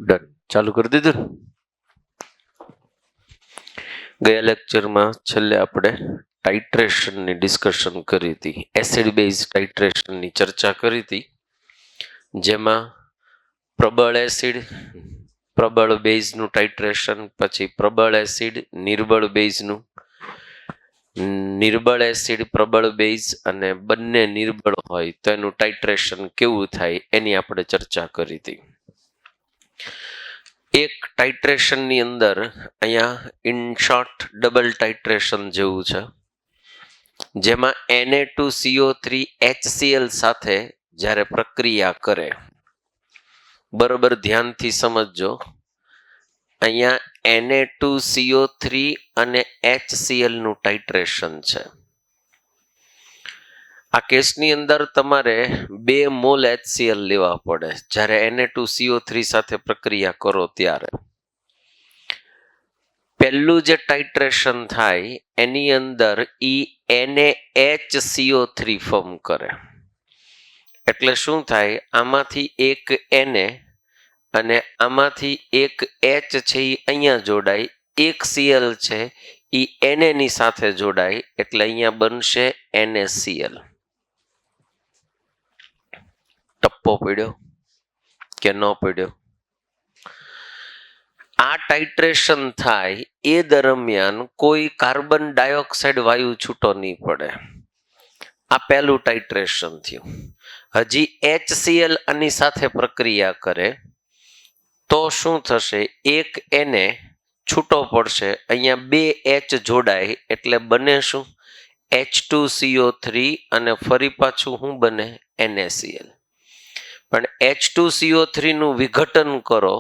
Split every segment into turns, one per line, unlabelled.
Done, ચાલુ કરી દીધું. ગયા લેક્ચરમાં છેલ્લે આપણે ટાઇટ્રેશનની ડિસ્કશન કરી હતી, એસિડ બેઝ ટાઇટ્રેશનની ચર્ચા કરી હતી, જેમાં પ્રબળ એસિડ, પ્રબળ બેઝનું ટાઇટ્રેશન, પછી પ્રબળ એસિડ, નિર્બળ બેઝનું, નિર્બળ એસિડ, પ્રબળ બેઝ અને બંને નિર્બળ હોય તો એનું ટાઇટ્રેશન કેવું થાય એની આપણે ચર્ચા કરી હતી. એક ટાઇટ્રેશનની અંદર અહીંયા ઇન શોર્ટ ડબલ ટાઇટ્રેશન જેવું છે, જેમાં Na2CO3HCl સાથે જ્યારે પ્રક્રિયા કરે, બરોબર ધ્યાનથી સમજજો, અહીંયા Na2CO3 અને HCl નું ટાઇટ્રેશન છે. આ કેસની અંદર તમારે 2 મોલ HCl લેવા પડે જ્યારે Na2CO3 સાથે પ્રક્રિયા કરો ત્યારે. પહેલું જે ટાઇટ્રેશન થાય એની અંદર NaHCO3 ફોર્મ કરે, એટલે શું થાય, આમાંથી એક Na અને આમાંથી એક H છે એ અહીંયા જોડાય, એક Cl છે એ Na ની સાથે જોડાય, એટલે અહીંયા બનશે NaCl. ટપ્પો પડ્યો કે ન પડ્યો? આ ટાઇટ્રેશન થાય એ દરમિયાન કોઈ કાર્બન ડાયોક્સાઇડ વાયુ છૂટો નહીં પડે. આ પહેલું ટાઇટ્રેશન થયું. હજી HCl આની સાથે પ્રક્રિયા કરે તો શું થશે, એક Na છૂટો પડશે, અહીંયા 2 H જોડાય એટલે બને શું, H2CO3 અને ફરી પાછું શું બને, NaCl. પણ H2CO3 નું વિઘટન કરો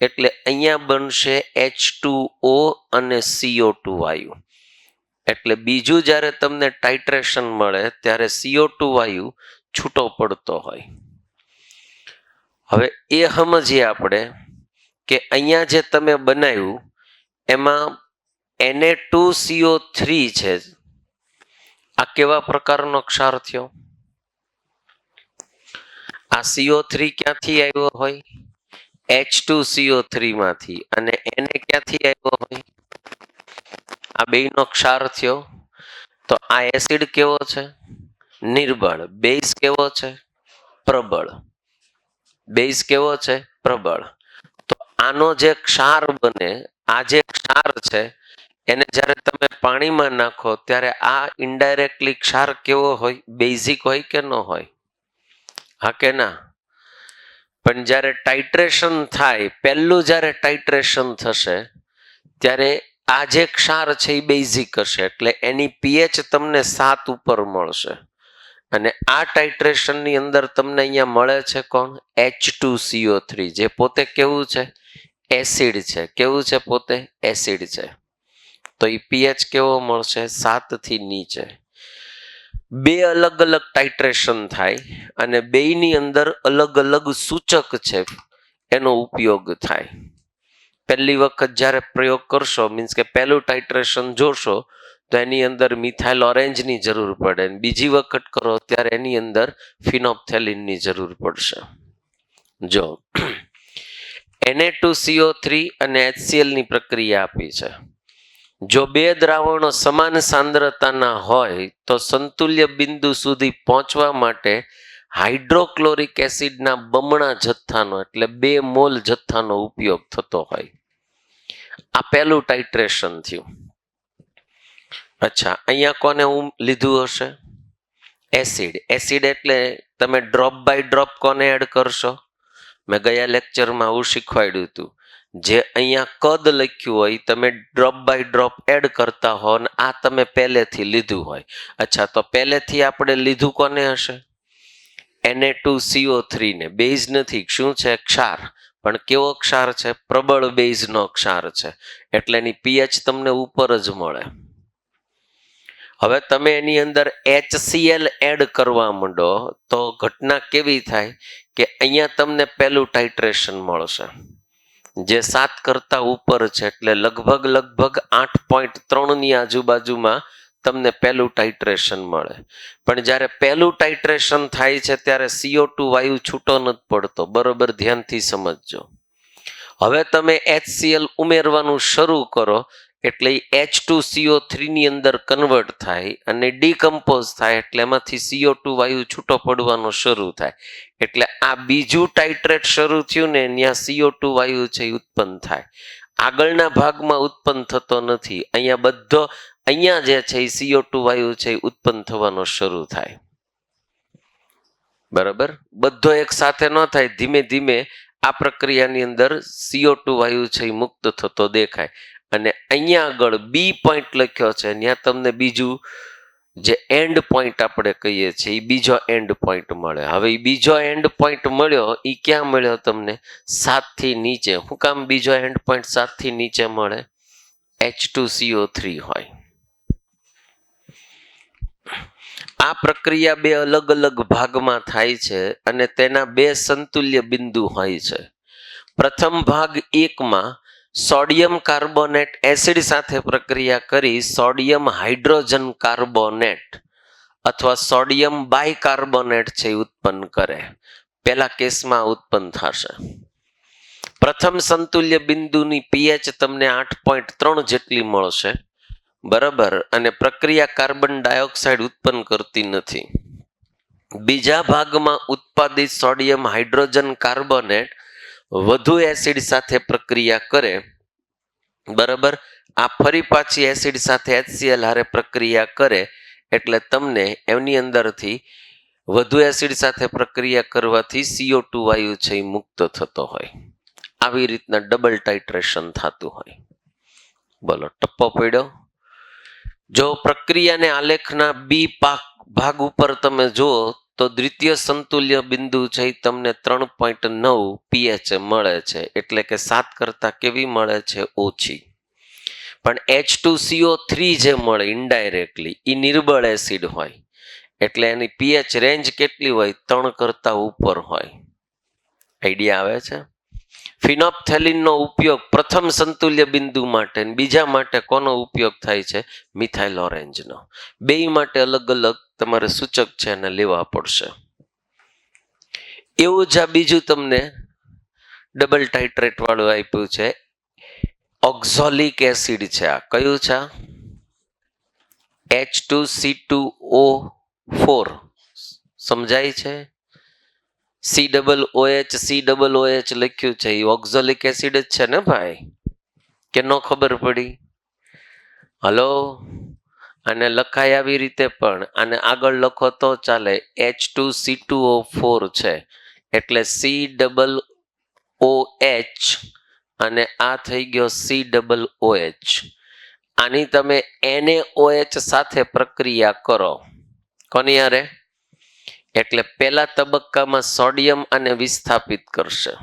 એટલે અહીંયા બનશે H2O અને CO2 વાયુ. એટલે બીજું જ્યારે તમને ટાઇટ્રેશન મળે ત્યારે CO2 વાયુ છૂટો પડતો હોય. હવે એ સમજીએ આપણે કે અહીંયા જે તમે બનાવ્યું એમાં Na2CO3 છે, આ કેવા પ્રકારનો ક્ષાર થયો? આ CO3 ક્યાંથી આવ્યો હોય, H2CO3 માંથી, અને Na ક્યાંથી આવ્યો હોય, આ બેયનો ક્ષાર થયો. તો આ એસિડ કેવો છે, નિર્બળ. બેઝ કેવો છે, પ્રબળ. બેઝ કેવો છે, પ્રબળ. તો આનો જે ક્ષાર બને, આ જે ક્ષાર છે એને જ્યારે તમે પાણીમાં નાખો ત્યારે આ ઇનડાયરેક્ટલી ક્ષાર કેવો હોય, બેઝિક હોય કે ન હોય? હા કે ના? પણ જ્યારે ટાઇટ્રેશન થાય, પહેલું જ્યારે ટાઇટ્રેશન થશે ત્યારે આ જે ક્ષાર છે એ બેઝિક હશે, એટલે એની pH તમને 7 ઉપર મળશે. અને આ ટાઇટ્રેશનની અંદર તમને અહીંયા મળે છે કોણ, H2CO3, જે પોતે કેવું છે, એસિડ છે. કેવું છે, પોતે એસિડ છે. તો એ pH કેવો મળશે, 7 થી નીચે. 2 અલગ અલગ ટાઇટ્રેશન થાય અને બેયની અંદર અલગ અલગ સૂચક છે એનો ઉપયોગ થાય. પહેલી વખત જ્યારે પ્રયોગ કરશો, મીન્સ કે પહેલું ટાઇટ્રેશન જોશો તો એની અંદર મિથાઇલ ઓરેન્જની જરૂર પડે, બીજી વખત કરો ત્યારે એની અંદર ફિનોપ્થેલિનની જરૂર પડશે. જો Na2CO3 અને HCl ની પ્રક્રિયા આપી છે. જો 2 દ્રાવણો સમાન સાંદ્રતાના હોય તો સંતુલ્ય બિંદુ સુધી પહોંચવા માટે હાઇડ્રોક્લોરિક એસિડના બમણા જથ્થાનો, એટલે 2 મોલ જથ્થાનો ઉપયોગ થતો હોય. આ પહેલું ટાઇટ્રેશન થયું. અચ્છા, અહીંયા કોને લીધું હશે, એસિડ. એસિડ એટલે તમે ડ્રોપ બાય ડ્રોપ કોને એડ કરશો? મેં ગયા લેક્ચરમાં આવું શીખવાડ્યું હતું. જે અહીંયા કદ લખ્યું હોય તમે ડ્રોપ બાય ડ્રોપ એડ કરતા હો, અને આ તમે પહેલેથી લીધું હોય. અચ્છા, તો પહેલેથી આપણે લીધું કોને હશે, Na2CO3 ને. બેઝ નથી, શું છે, ક્ષાર. પણ કેવો ક્ષાર છે, પ્રબળ બેઝનો ક્ષાર છે, એટલે એની pH તમને ઉપર જ મળે. હવે તમે એની અંદર HCl એડ કરવા માંડો તો ઘટના કેવી થાય કે અહીંયા તમને પહેલું ટાઇટ્રેશન મળશે જે 7 કરતા ઉપર છે, એટલે લગભગ 8.3 ની આજુબાજુમાં તમને પહેલું ટાઇટ્રેશન મળે. પણ જ્યારે પહેલું ટાઇટ્રેશન થાય છે ત્યારે CO2 વાયુ છૂટો નથી પડતો. બરોબર ધ્યાનથી સમજજો. હવે તમે HCl ઉમેરવાનું શરૂ કરો એટલે H2CO3 ની અંદર કન્વર્ટ થાય અને ડીકમ્પોઝ થાય એટલે એમાંથી CO2 વાયુ છૂટો પડવાનો શરૂ થાય એટલે આ બીજું ટાઇટ્રેટ શરૂ થયું ને ત્યાં CO2 વાયુ છે ઉત્પન્ન થાય. આગળના ભાગમાં ઉત્પન્ન થતો નથી. અહીંયા જે છે એ CO2 વાયુ છે ઉત્પન્ન થવાનો શરૂ થાય. બરાબર, બધો એક સાથે ન થાય, ધીમે ધીમે આ પ્રક્રિયાની અંદર CO2 વાયુ છે એ મુક્ત થતો દેખાય. અને અહીંયા આગળ બી પોઈન્ટ લખ્યો છે, ત્યાં તમને બીજું જે એન્ડ પોઈન્ટ આપણે કહીએ છીએ એ બીજો એન્ડ પોઈન્ટ મળે. હવે એ બીજો એન્ડ પોઈન્ટ મળ્યો એ ક્યાં મળ્યો તમને? 7 થી નીચે. શું કામ બીજો એન્ડ પોઈન્ટ 7 થી નીચે મળે? H2CO3 હોય. આ પ્રક્રિયા બે અલગ અલગ ભાગમાં થાય છે અને તેના બે સંતુલ્ય બિંદુ હોય છે. પ્રથમ ભાગ 1 માં સોડિયમ કાર્બોનેટ એસિડ સાથે પ્રક્રિયા કરી સોડિયમ હાઇડ્રોજન કાર્બોનેટ અથવા સોડિયમ બાયકાર્બોનેટ છે ઉત્પન્ન કરે. પહેલા કેસમાં ઉત્પન્ન થશે. પ્રથમ સંતુલ્ય બિંદુની pH તમને 8.3 જેટલી મળશે. બરાબર, અને પ્રક્રિયા કાર્બન ડાયોક્સાઇડ ઉત્પન્ન કરતી નથી. બીજા ભાગમાં ઉત્પાદિત સોડિયમ હાઇડ્રોજન કાર્બોનેટ વધુ એસિડ સાથે પ્રક્રિયા કરે. બરાબર, આ ફરી પાછી એસિડ સાથે HCl હારે પ્રક્રિયા કરે એટલે તમને એની અંદરથી વધુ એસિડ સાથે પ્રક્રિયા કરવાથી CO2 વાયુ છે એ મુક્ત થતો હોય. આવી રીતના ડબલ ટાઇટ્રેશન થતું હોય. બોલો, ટપ્પો પડ્યો? જો પ્રક્રિયાને આલેખના બી ભાગ ઉપર તમે જુઓ તો દ્વિતીય સંતુલ્ય બિંદુ છે તમને 3.9 pH મળે છે, એટલે કે 7 કરતા કેવી મળે છે? ઓછી. પણ H2CO3 જે મળે ઇનડાયરેક્ટલી એ નિર્બળ એસિડ હોય એટલે એની pH રેન્જ કેટલી હોય? 3 કરતા ઉપર હોય. આઈડિયા આવે છે? ફિનોપ્થેલિનનો ઉપયોગ પ્રથમ સંતુલ્ય બિંદુ માટે, બીજા માટે કોનો ઉપયોગ થાય છે? મિથાઇલ ઓરેન્જનો. બે માટે અલગ અલગ તમારે સૂચક છે એને લેવા પડશે. એવું જ આ બીજું તમને ડબલ ટાઇટ્રેટ વાળું આપ્યું છે, ઓક્ઝોલિક એસિડ છે. આ કયું છે? H2C2O4. સમજાય છે? COOH લખ્યું છે, એ ઓક્ઝોલિક એસિડ જ છે ને ભાઈ? કે નો ખબર પડી? હલો, આને લખાય આવી રીતે પણ, આને આગળ લખો તો ચાલે. H2C2O4 છે એટલે COOH અને આ થઈ ગયો COOH. આની તમે NaOH સાથે પ્રક્રિયા કરો. કોની યારે? એટલે પહેલા તબક્કામાં સોડિયમ અને વિસ્થાપિત કરશે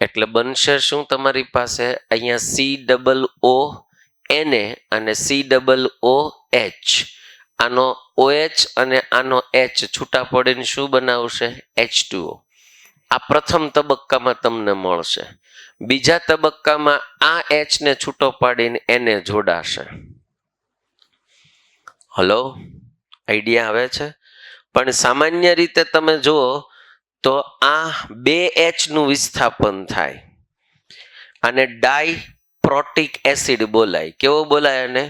એટલે બનશે શું તમારી પાસે? અહીંયા COO Na અને COOH. આનો OH અને આનો H છૂટા પડીને શું બનાવશે? H2O. આ પ્રથમ તબક્કામાં તમને મળશે. બીજા તબક્કામાં આ H ને છૂટો પાડીને Na જોડાશે. હલો, આઈડિયા આવે છે? પણ સામાન્ય રીતે તમે જુઓ તો આ 2H નું વિસ્થાપન થાય અને ડાયપ્રોટિક એસિડ બોલાય. કેવો બોલાય? અને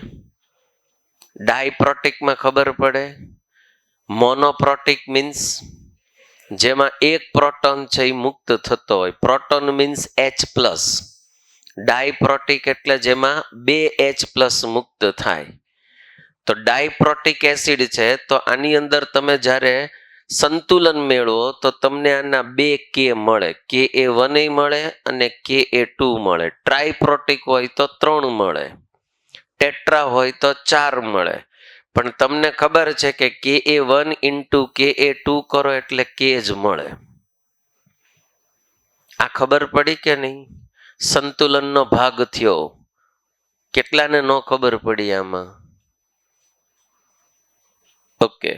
ડાયપ્રોટિકમાં ખબર પડે? મોનોપ્રોટિક મીન્સ જેમાં એક પ્રોટોન છે એ મુક્ત થતો હોય. Proton means H+. ડાયપ્રોટિક એટલે જેમાં 2H+ મુક્ત થાય. તો ડાયપ્રોટિક એસિડ છે તો આની અંદર તમે જ્યારે સંતુલન મેળવો તો તમને આના 2 K મળે. Ka1 મળે અને Ka2 મળે. ટ્રાયપ્રોટિક હોય તો 3 મળે, ટેટ્રા હોય તો 4 મળે. પણ તમને ખબર છે કે Ka1 × Ka2 કરો એટલે K જ મળે. આ ખબર પડી કે નહીં? સંતુલનનો ભાગ થયો. કેટલાને ન ખબર પડી આમાં? ઓકે.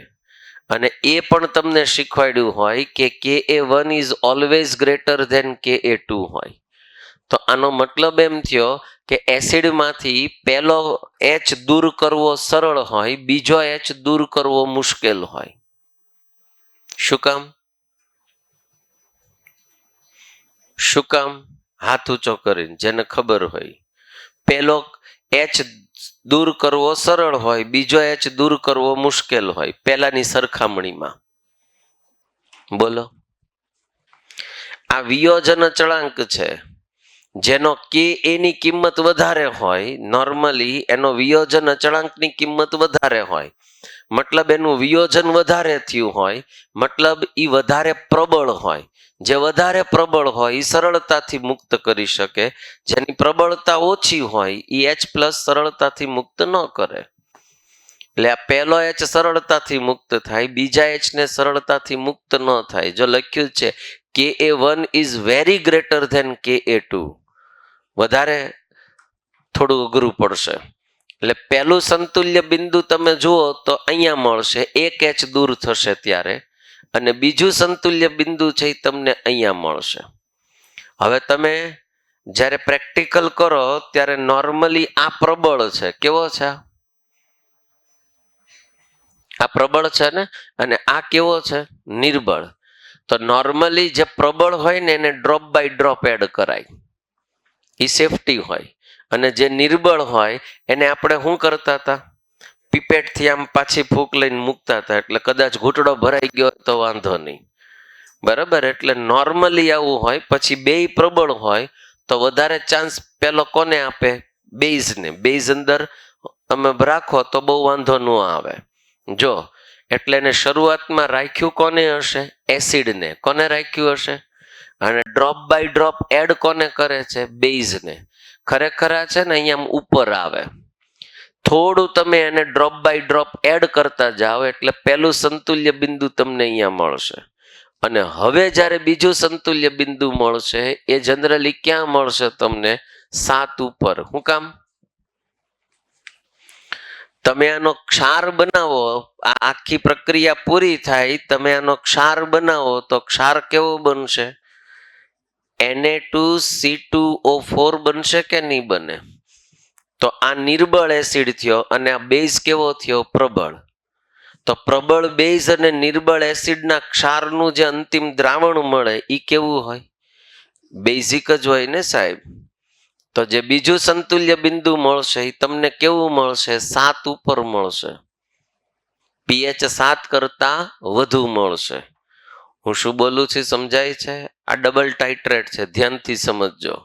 અને એ પણ તમને શીખવાડ્યું હોય કે Ka1 is always greater than Ka2 હોય. તો આનો મતલબ એમ થયો કે એસિડમાંથી પહેલો H દૂર કરવો સરળ હોય, બીજો H દૂર કરવો મુશ્કેલ હોય. શું કામ? શું કામ? હાથ ઊંચો કરીને, જેને ખબર હોય. પેલો એચ દૂર કરવો સરળ હોય, બીજો એચ દૂર કરવો મુશ્કેલ હોય પેલાની સરખામણીમાં. બોલો. આ વિયોજન અચળાંક છે, જેનો કે એની કિંમત વધારે હોય. નોર્મલી એનો વિયોજન અચળાંકની કિંમત વધારે હોય, મતલબ એનું વિયોજન વધારે થયું હોય, મતલબ એ વધારે પ્રબળ હોય. જે વધારે પ્રબળ હોય એ સરળતાથી મુક્ત કરી શકે, જેની પ્રબળતા ઓછી હોય એ એચ પ્લસ સરળતાથી મુક્ત ન કરે. એટલે આ પહેલો એચ સરળતાથી મુક્ત થાય, બીજા એચ ને સરળતાથી મુક્ત ન થાય. જો લખ્યું છે Ka1 is very greater than Ka2, વધારે થોડું અઘરું પડશે. એટલે પહેલું સંતુલ્ય બિંદુ તમે જુઓ તો અહીંયા મળશે, એક એચ દૂર થશે ત્યારે, અને બીજું સંતુલ્ય બિંદુ છે એ તમને અહીંયા મળશે. હવે તમે જ્યારે પ્રેક્ટિકલ કરો ત્યારે નોર્મલી આ પ્રબળ છે. કેવો છે? આ પ્રબળ છે ને, અને આ કેવો છે? નિર્બળ. તો નોર્મલી જે પ્રબળ હોય ને એને ડ્રોપ બાય ડ્રોપ એડ કરાય, એ સેફટી હોય. અને જે નિર્બળ હોય એને આપણે શું કરતા હતા? પીપેટથી આમ પાછી ફૂંક લઈને મૂકતા હતા, એટલે કદાચ ઘૂંટડો ભરાઈ ગયો તો વાંધો નહીં. બરાબર. એટલે નોર્મલી આવું હોય. પછી બેય પ્રબળ હોય તો વધારે ચાન્સ પેલો કોને આપે? બેઝને. બેઝ અંદર તમે રાખો તો બહુ વાંધો ન આવે. જો એટલે એને શરૂઆતમાં રાખ્યું કોને હશે? એસિડને. કોને રાખ્યું હશે? અને ડ્રોપ બાય ડ્રોપ એડ કોને કરે છે? બેઝને. ખરેખર આ છે ને અહીંયા ઉપર આવે. થોડું તમે એને ડ્રોપ બાય ડ્રોપ એડ કરતા જાઓ એટલે પેલું સંતુલ્ય બિંદુ તમને અહીંયા મળશે. અને હવે જ્યારે બીજું સંતુલ્ય બિંદુ મળશે એ જનરલી ક્યાં મળશે તમને? 7 ઉપર. શું કામ? તમે આનો ક્ષાર બનાવો, આ આખી પ્રક્રિયા પૂરી થાય, તમે આનો ક્ષાર બનાવો તો ક્ષાર કેવો બનશે? Na2C2O4 બનશે કે નહીં બને? તો આ નિર્બળ એસિડ થયો અને આ બેઝ કેવો થયો? પ્રબળ. તો પ્રબળ બેઝ અને નિર્બળ એસિડના ક્ષારનું જે અંતિમ દ્રાવણ મળે એ કેવું હોય? બેઝિક જ હોય ને સાહેબ. તો જે બીજું સંતુલ્ય બિંદુ મળશે એ તમને કેવું મળશે? 7 ઉપર મળશે. પીએચ 7 કરતા વધુ મળશે. હું શું બોલું છું સમજાય છે? આ ડબલ ટાઇટ્રેટ છે, ધ્યાનથી સમજજો.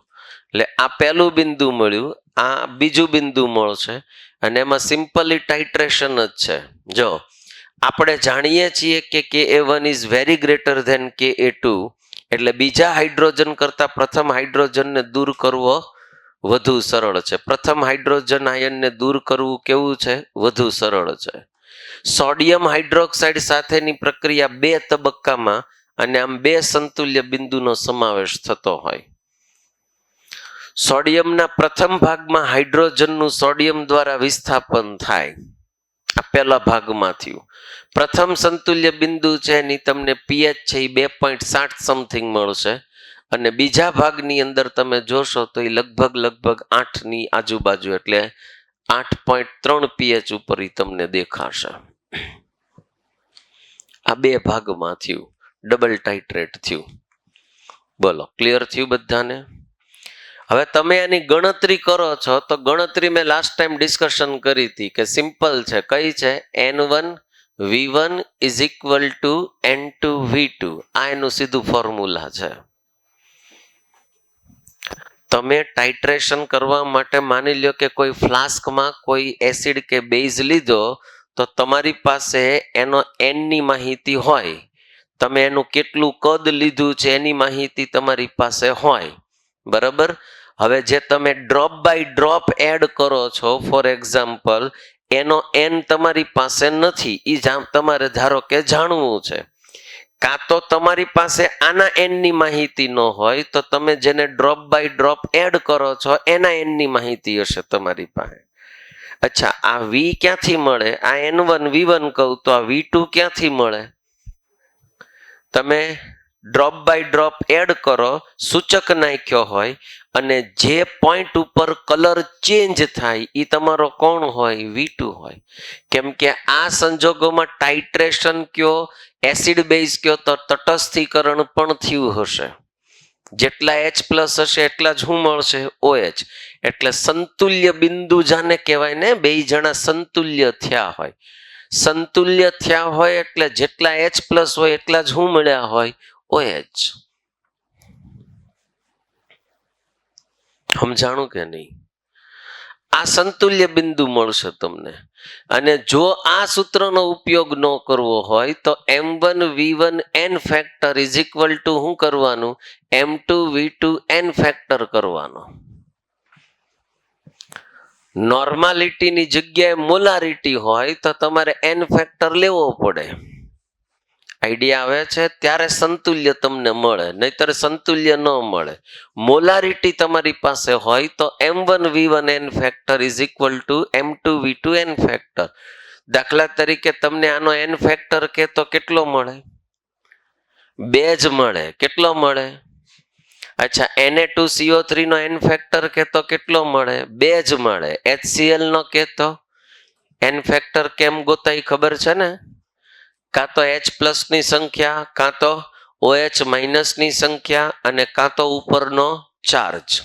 એટલે આ પહેલું બિંદુ મળ્યું, આ બીજું બિંદુ મળશે, અને એમાં સિમ્પલી ટાઇટ્રેશન જ છે. જો આપણે જાણીએ છીએ કે Ka1 is very greater than Ka2, એટલે બીજા હાઇડ્રોજન કરતા પ્રથમ હાઇડ્રોજનને દૂર કરવો વધુ સરળ છે. પ્રથમ હાઇડ્રોજન આયનને દૂર કરવું કેવું છે? વધુ સરળ છે. સોડિયમ હાઇડ્રોક્સાઇડ સાથેની પ્રક્રિયા 2 તબક્કામાં અને આમ 2 સંતુલ્ય બિંદુનો સમાવેશ થતો હોય. સોડિયમના પ્રથમ ભાગમાં હાઇડ્રોજનનું સોડિયમ દ્વારા વિસ્થાપન થાય. આ પહેલા ભાગમાં થયું. પ્રથમ સંતુલ્ય બિંદુ છે એની તમને પીએચ છે એ 2.7 સમથિંગ મળશે, અને બીજા ભાગની અંદર તમે જોશો તો એ લગભગ 8ની આજુબાજુ, એટલે 8.3 પીએચ ઉપર તમને દેખાશે. આ 2 ભાગમાં થયું, ડબલ ટાઇટ્રેટ થયું. બોલો, ક્લિયર થયું બધાને? હવે તમે આની ગણતરી કરો છો તો ગણતરી મેં લાસ્ટ ટાઈમ ડિસ્કશન કરી હતી કે સિમ્પલ છે. કઈ છે? N1V1 is equal to N2V2. આ એનું સીધું ફોર્મ્યુલા છે. તમે ટાઇટ્રેશન કરવા માટે માની લ્યો કે કોઈ ફ્લાસ્કમાં કોઈ એસિડ કે બેઝ લીધો, તો તમારી પાસે એનો N ની માહિતી હોય, તમે એનું કેટલું કદ લીધું છે એની માહિતી તમારી પાસે હોય. બરાબર. હવે જે તમે ડ્રોપ બાય ડ્રોપ એડ કરો છો, ફોર એક્ઝામ્પલ, એનો N તમારી પાસે નથી, એ તમારે ધારો કે જાણવું છે. કાં તો તમારી પાસે આના N ની માહિતી ન હોય તો તમે જેને ડ્રોપ બાય ડ્રોપ એડ કરો છો એના N ની માહિતી હશે તમારી પાસે. અચ્છા, આ V ક્યાંથી મળે? આ N1V1 કહું તો આ V2 ક્યાંથી મળે? તમે ડ્રોપ બાય ડ્રોપ એડ કરો, સૂચક નાખ્યો હોય, અને જે પોઈન્ટ ઉપર કલર ચેન્જ થાય એ તમારો કોણ હોય? V2 હોય. કેમ કે આ સંજોગોમાં ટાઇટ્રેશન કયો, એસિડ બેઝ કયો તો તટસ્થીકરણ પણ થયું હશે. જેટલા H પ્લસ હશે એટલા જ શું મળશે? OH. એટલે સંતુલ્ય બિંદુ જાને કહેવાય ને, બે જણા સંતુલ્ય થયા હોય. સંતુલ્ય થયા હોય એટલે જેટલા H પ્લસ હોય એટલા જ શું મળ્યા હોય? OH. સમજાણું કે નહીં? આ સંતુલ્ય બિંદુ મળશે તમને. અને જો આ સૂત્રનો ઉપયોગ ન કરવો હોય તો M1V1 n factor is equal two શું કરવાનું? M2V2 n ફેક્ટર કરવાનો. નોર્માલિટીની જગ્યાએ મોલારિટી હોય તો તમારે n ફેક્ટર લેવો પડે. આઈડિયા આવે છે? ત્યારે સંતુલ્ય તમને મળે, નહીતર સંતુલ્ય ન મળે. મોલારિટી તમારી પાસે હોય તો M1V1 n factor is equal two M2V2 n factor. દાખલા તરીકે તમને આનો n ફેક્ટર કે તો કેટલો મળે? 2 જ મળે. કેટલો મળે? અચ્છા, Na2CO3 નો n ફેક્ટર કે તો કેટલો મળે? 2 જ મળે. HCl નો કે તો n ફેક્ટર કેમ ગોતાય ખબર છે ને? કાં તો H પ્લસ ની સંખ્યા, કાં તો OH માઇનસ ની સંખ્યા, અને કાં તો ઉપરનો ચાર્જ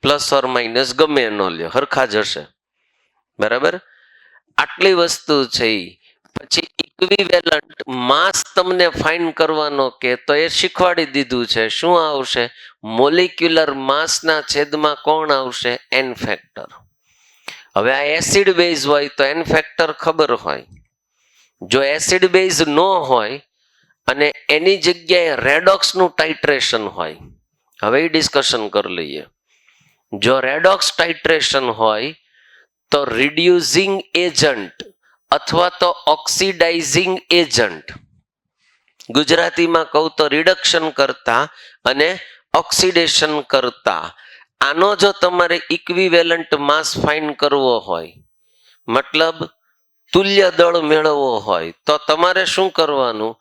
પ્લસ ઓર માઇનસ ગમે એનો લ્યો, હરખા જ હશે. બરાબર? આટલી વસ્તુ છે. પછી ઇક્વિવેલન્ટ માસ તમને ફાઇન્ડ કરવાનો કે તો એ શીખવાડી દીધું છે. શું આવશે? મોલિક્યુલર માસના છેદમાં કોણ આવશે? n factor. હવે આ એસિડ બેઝ હોય તો n ફેક્ટર ખબર હોય. જો એસિડ બેઝ ન હોય અને એની જગ્યાએ રેડોક્સનું ટાઇટ્રેશન હોય, હવે ડિસ્કશન કરી લઈએ. જો રેડોક્સ ટાઇટ્રેશન હોય તો રિડ્યુસિંગ એજન્ટ અથવા તો ઓક્સિડાઇઝિંગ એજન્ટ, ગુજરાતીમાં કહું તો રિડક્શન કરતા અને ઓક્સિડેશન કરતા, આનો જો તમારે ઇક્વિવેલન્ટ માસ ફાઇન્ડ કરવો હોય, મતલબ તુલ્ય દળ મેળવવો હોય, તો તમારે શું કરવાનું?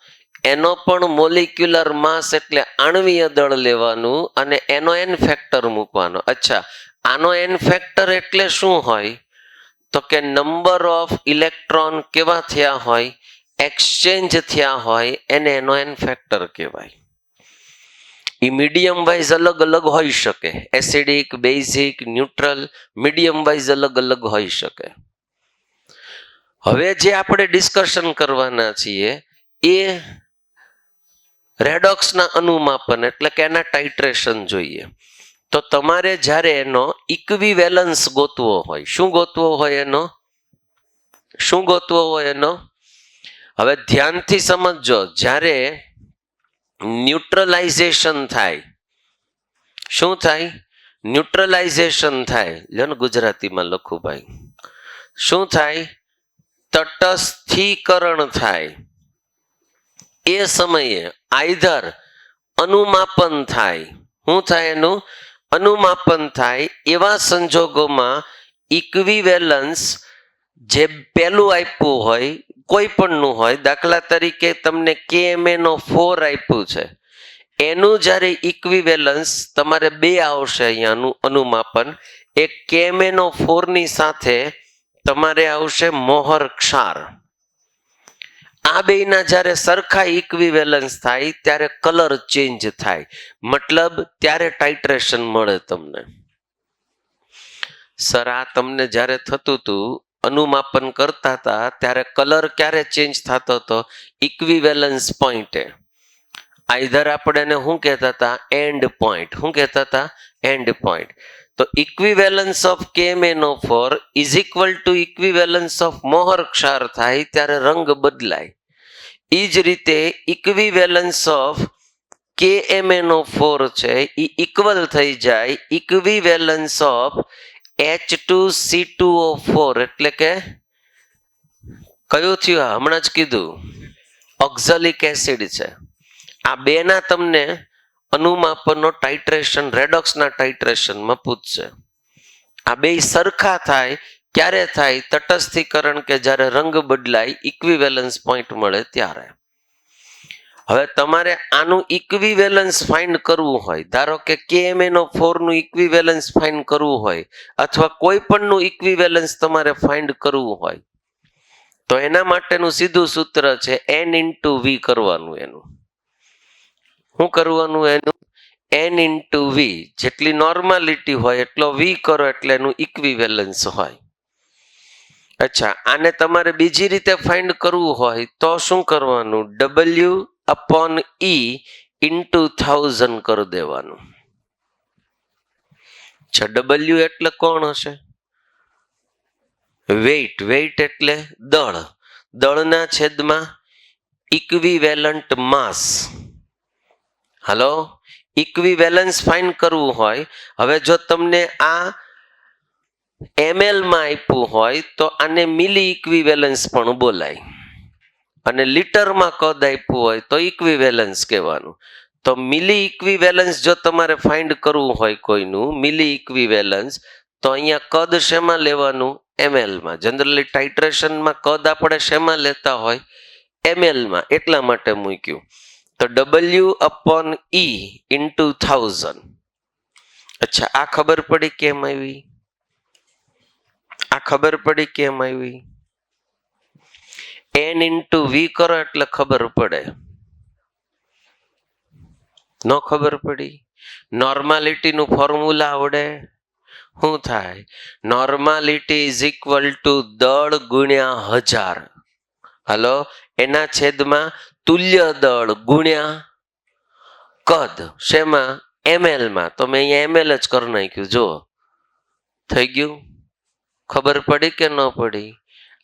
એનો પણ મોલિક્યુલર માસ એટલે આણ્વીય દળ લેવાનું અને એનો n ફેક્ટર મૂકવાનો. અચ્છા, આનો n ફેક્ટર એટલે શું હોય? તો કે નંબર ઓફ ઇલેક્ટ્રોન કેવા થયા હોય? એક્સચેન્જ થયા હોય, એને એનો n ફેક્ટર કહેવાય. એ મીડિયમ વાઇઝ અલગ અલગ હોઈ શકે. Acidic, basic, neutral, medium wise અલગ અલગ હોઈ શકે. હવે જે આપણે ડિસ્કશન કરવાના છીએ એ રેડોક્સના અનુમાપન એટલે કે એના ટાઇટ્રેશન જોઈએ. તો તમારે જ્યારે એનો ઇક્વિવેલન્સ ગોતવો હોય, શું ગોતવો હોય એનો? શું ગોતવો હોય એનો? હવે ધ્યાનથી સમજજો. જ્યારે ન્યુટ્રલાઇઝેશન થાય, શું થાય? ન્યુટ્રલાઇઝેશન થાય. લ્યો ને ગુજરાતીમાં લખું ભાઈ. શું થાય? તટસ્થીકરણ થાય. એ સમયે આઈધર અનુમાપન થાય. શું થાય? એનું અનુમાપન થાય. એવા સંજોગોમાં ઇક્વિવેલન્સ જે પેલું આપ્યું હોય, કોઈ પણનું હોય, દાખલા તરીકે તમને KMnO4 આપ્યું છે, એનું જ્યારે ઇક્વિવેલન્સ તમારે 2 આવશે અહીંયાનું અનુમાપન. એક KMnO4 ની સાથે તમારે આવશે મોહર ક્ષાર. આ બેના જ્યારે સરખા ઇક્વિવેલન્સ થાય ત્યારે કલર ચેન્જ થાય, મતલબ ત્યારે ટાઇટ્રેશન મળે તમને. સર, આ તમને જ્યારે થતું હતું, અનુમાપન કરતા હતા, ત્યારે કલર ક્યારે ચેન્જ થતો હતો? ઇક્વિવેલન્સ પોઈન્ટે. આઈધર આપણે એને શું કહેતા હતા? End point. શું કહેતા હતા? End point. તો equivalence of KMnO4 is equal to equivalence of Mohr ક્ષાર થાય ત્યારે રંગ બદલાય. એ જ રીતે ઇક્વિવેલન્સ ઓફ KMnO4 છે એ ઇક્વલ થઈ જાય ઇક્વિવેલન્સ ઓફ H2C2O4. એટલે કે કયું થયું? હમણાં જ કીધું, ઓક્ઝલિક એસિડ છે. આ બેના તમને અનુમાપનનો ટાઇટ્રેશન રેડોક્સના ટાઇટ્રેશનમાં પૂછશે. આ બે સરખા થાય ક્યારે થાય? તટસ્થીકરણ કે જ્યારે રંગ બદલાય, ઇક્વિવેલન્સ પોઈન્ટ મળે ત્યારે. હવે તમારે આનું ઇક્વિવેલન્સ ફાઇન્ડ કરવું હોય, ધારો કે KMnO4 નું ઇક્વિવેલન્સ ફાઇન્ડ કરવું હોય, અથવા કોઈ પણનું ઇક્વિવેલન્સ તમારે ફાઇન્ડ કરવું હોય, તો એના માટેનું સીધું સૂત્ર છે N × V કરવાનું. એનું શું કરવાનું? એનું n ઇન્ટુ વી, જેટલી નોર્માલિટી હોય એટલો વી કરો એટલે એનું ઇક્વિવેલન્સ હોય. અચ્છા, આને તમારે બીજી રીતે ફાઇન્ડ કરવું હોય તો શું કરવાનું? W અપોન E ઇન્ટુ 1000 કરી દેવાનું. અચ્છા, W એટલે કોણ હશે? વેઇટ. વેઇટ એટલે દળ. દળના છેદમાં ઇક્વિવેલન્ટ માસ. હાલો, ઇક્વિવેલન્સ ફાઇન્ડ કરવું હોય, હવે જો તમને આ ml માં આપ્યું હોય તો આને મિલી ઇક્વિવેલન્સ પણ બોલાય, અને લીટરમાં કદ આપ્યું હોય તો ઇક્વિવેલન્સ કહેવાનું. તો મિલી ઇક્વિવેલન્સ જો તમારે ફાઇન્ડ કરવું હોય કોઈનું મિલી ઇક્વિવેલન્સ, તો અહીંયા કદ શેમાં લેવાનું? ml માં. જનરલી ટાઇટ્રેશનમાં કદ આપણે શેમાં લેતા હોય? ml માં. એટલા માટે મૂક્યું. તો W અપોન E ઇન્ટુ 1000. અચ્છા, આ ખબર પડી કેમ આવી? આ ખબર પડી કેમ આવી? n ઇન્ટુ વી કરો એટલે ખબર પડે. ન ખબર પડી? નોર્માલિટી નું ફોર્મ્યુલા આવડે? શું થાય? નોર્માલિટી ઇઝ ઇક્વલ ટુ દળ ગુણ્યા 1000. હાલો, એના છેદમાં તુલ્ય દળ ગુણ્યા કદ. શેમાં? ml માં. તો મેં અહીંયા ml જ કરી નાખ્યું. જો થઈ ગયું. ખબર પડી કે ન પડી?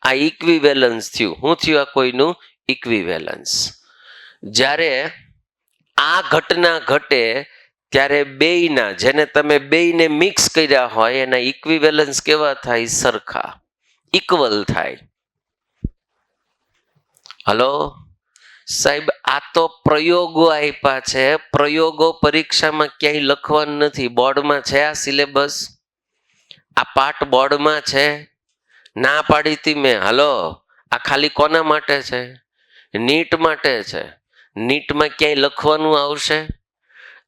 આ ઇક્વિવેલન્સ થયું. શું થયું? આ કોઈનું ઇક્વિવેલન્સ. જ્યારે આ ઘટના ઘટે ત્યારે બેયના, જેને તમે બેયને મિક્સ કર્યા હોય એના ઇક્વિવેલન્સ કેવા થાય? સરખા, ઇક્વલ થાય. હલો સાહેબ, આ તો પ્રયોગો આપ્યા છે. પ્રયોગો પરીક્ષામાં ક્યાંય લખવાનું નથી. બોર્ડમાં છે આ સિલેબસ? આ પાઠ બોર્ડમાં છે? ના પાડી હતી મેં. હલો, આ ખાલી કોના માટે છે? નીટ માટે છે. નીટમાં ક્યાંય લખવાનું આવશે?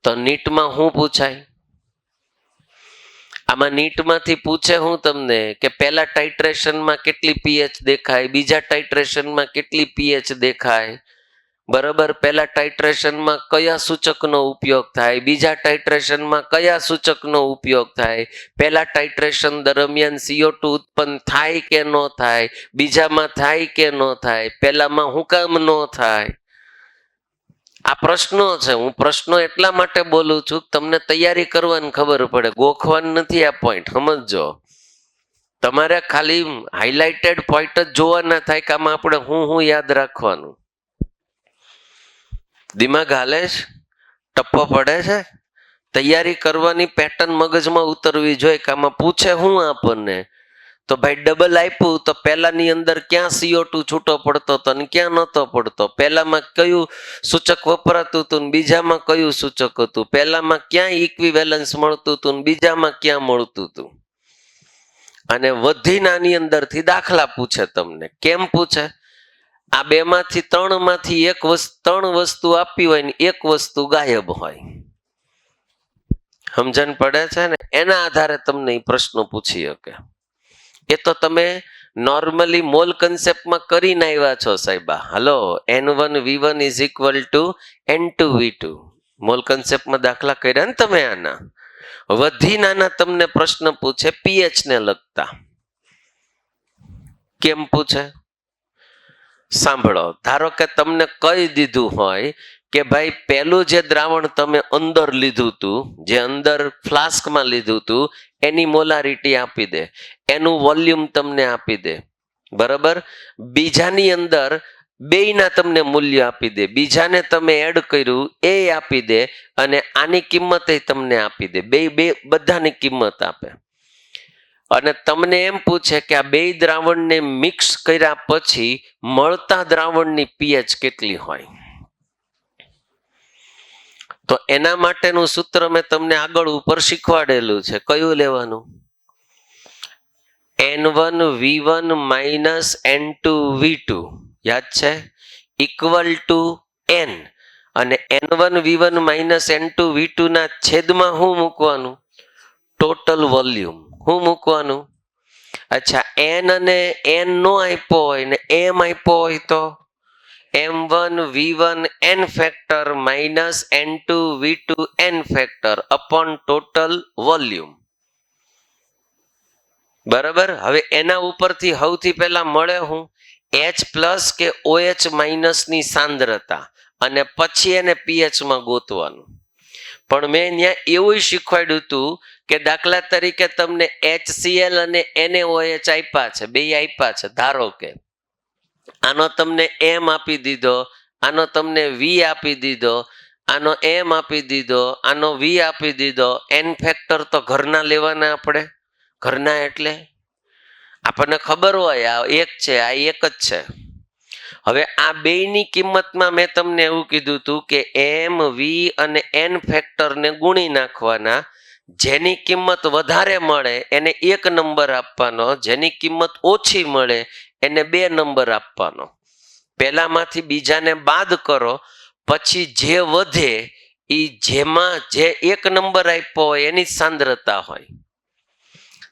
તો નીટમાં શું પૂછાય? આમાં નીટમાંથી પૂછે હું તમને કે પહેલા ટાઇટ્રેશનમાં કેટલી પીએચ દેખાય, બીજા ટાઇટ્રેશનમાં કેટલી પીએચ દેખાય, બરાબર? પહેલા ટાઇટ્રેશનમાં કયા સૂચકનો ઉપયોગ થાય, બીજા ટાઇટ્રેશનમાં કયા સૂચકનો ઉપયોગ થાય, પહેલા ટાઇટ્રેશન દરમિયાન CO2 ઉત્પન્ન થાય કે ન થાય, બીજામાં થાય કે ન થાય, પહેલામાં હું કામ ન થાય? આ પ્રશ્નો છે. હું પ્રશ્નો એટલા માટે બોલું છું તમને તૈયારી કરવાની ખબર પડે, ગોખવાનું નથી. આ પોઈન્ટ સમજો. તમારે ખાલી હાઇલાઇટેડ પોઈન્ટ જ જોવાના થાય કે આમાં આપણે હું યાદ રાખવાનું. દિમાગ હાલે છે? ટપ્પો પડે છે? તૈયારી કરવાની પેટર્ન મગજમાં ઉતરવી જોઈએ કે આમાં પૂછે હું આપણને. તો ભાઈ ડબલ આપ્યું તો પહેલાની અંદર ક્યાં CO2 છૂટો પડતો હતો અને ક્યાં નહોતો પડતો, પહેલામાં કયું સૂચક વપરાતું હતું ને બીજામાં કયું સૂચક હતું, પહેલામાં ક્યાં ઇક્વિવેલન્સ મળતું હતું ને બીજામાં ક્યાં મળતું હતું. અને વધીનાની અંદરથી દાખલા પૂછે તમને. કેમ પૂછે? આ બેમાંથી ત્રણમાંથી ત્રણ વસ્તુ આપી હોય ને એક વસ્તુ ગાયબ હોય. સમજણ પડે છે ને? એના આધારે તમને એ પ્રશ્નો પૂછી શકે. એ તો તમે નોર્મલી મોલ કન્સેપ્ટમાં કરીને આવ્યા છો સાહેબા. Hello, N1V1 is equal to N2V2 mole કન્સેપ્ટમાં દાખલા કર્યા ને તમે. આના વધી નાના તમને પ્રશ્ન પૂછે પીએચ ને લગતા. કેમ પૂછે? સાંભળો. ધારો કે તમને કહી દીધું હોય કે ભાઈ પહેલું જે દ્રાવણ તમે અંદર લીધું હતું, જે અંદર ફ્લાસ્કમાં લીધું હતું, એની મોલારિટી આપી દે, એનું વોલ્યુમ તમને આપી દે, બરાબર? બીજાની અંદર બેયના તમને મૂલ્ય આપી દે, બીજાને તમે એડ કર્યું એ આપી દે, અને આની કિંમત તમને આપી દે. બે બધાની કિંમત આપે. અને તમને એમ પૂછે કે આ બે દ્રાવણને મિક્સ કર્યા પછી મળતા દ્રાવણની પીએચ કેટલી હોય. તો એના માટેનું સૂત્ર મેં તમને આગળ ઉપર શીખવાડેલું છે. કયું લેવાનું? N1V1 માઇનસ N2V2 યાદ છે? ઇક્વલ ટુ N, અને N1V1 માઇનસ N2V2 ના છેદમાં શું મૂકવાનું? Total volume. શું મૂકવાનું? અચ્છા, N અને N નો આપ્યો હોય ને M આપ્યો હોય તો m1 v1 n factor minus n2 v2 n factor upon total volume. બરાબર. હવે એના ઉપરથી સૌથી પહેલા મળે હું H પ્લસ કે OH માઇનસ ની સાંદ્રતા અને પછી એને pH માં ગોતવાનું. પણ મેં ત્યાં એવું શીખવાડ્યું હતું કે દાખલા તરીકે તમને HCl અને NaOH આપ્યા છે, બે આપ્યા છે. ધારો કે આનો તમને M આપી દીધો, આનો તમને V આપી દીધો, આનો M આપી દીધો, આનો V આપી દીધો. N ફેક્ટર તો ઘરના લેવાના આપણે. ઘરના એટલે આપણને ખબર હોય આ એક છે, આ એક જ છે. હવે આ બેયની કિંમતમાં મેં તમને એવું કીધું હતું કે M, V અને N ફેક્ટરને ગુણી નાખવાના. જેની કિંમત વધારે મળે એને 1 નંબર આપવાનો, જેની કિંમત ઓછી મળે એને 2 નંબર આપવાનો. પહેલામાંથી બીજાને બાદ કરો, પછી જે વધે એ જેમાં જે 1 નંબર આપ્યો હોય એની સાંદ્રતા હોય.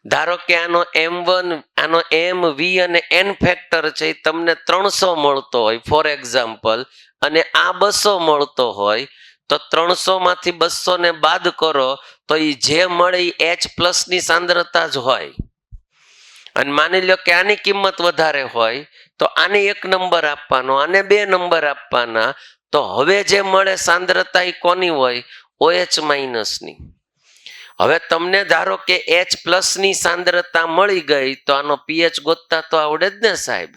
ધારો કે આનો M1, આનો M, V અને N ફેક્ટર છે એ તમને 300 મળતો હોય ફોર એક્ઝામ્પલ, અને આ 200 મળતો હોય, તો 300 માંથી 200 ને બાદ કરો તો એ જે મળે એ H પ્લસ ની સાંદ્રતા જ હોય. અને માની લો કે આની કિંમત વધારે હોય તો આને 1 નંબર આપવાનો, આને 2 નંબર આપવાના. તો હવે જે મળે સાંદ્રતા એ કોની હોય? OH માઇનસ ની. હવે તમને ધારો કે H પ્લસ ની સાંદ્રતા મળી ગઈ તો આનો pH ગોતતા તો આવડે જ ને સાહેબ.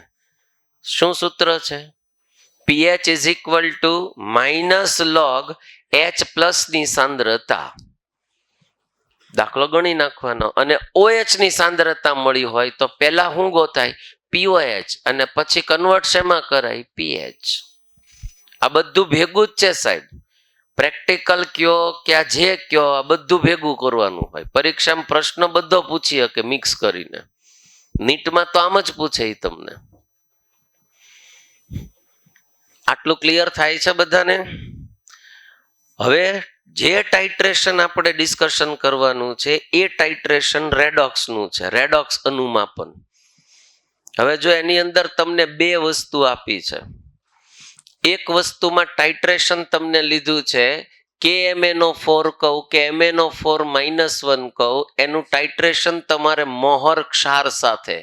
શું સૂત્ર છે? pH is equal two minus log H plus ની સાંદ્રતા. દાખલો ગણી નાખવાનો. અને OH ની સાંદ્રતા મળી હોય તો પહેલા શું ગોતાય? POH, અને પછી કન્વર્ટ શેમાં કરાય? pH. આ બધું ભેગું જ છે સાહેબ. પ્રેક્ટિકલ કયો કે આ જે કયો આ બધું ભેગું કરવાનું હોય. પરીક્ષામાં પ્રશ્ન બધો પૂછી શકે મિક્સ કરીને. નીટમાં તો આમ જ પૂછે તમને. આટલું ક્લિયર થાય છે બધાને? હવે જે ટાઇટ્રેશન આપણે ડિસ્કશન કરવાનું છે એ ટાઇટ્રેશન રેડોક્સ નું છે, રેડોક્સ અનુમાપન. હવે જો એની અંદર તમને 2 વસ્તુ આપી છે. એક વસ્તુમાં ટાઇટ્રેશન તમને લીધું છે KMnO4 કહું કે MnO4 -1 કહું, એનું ટાઇટ્રેશન તમારે મોહર ક્ષાર સાથે,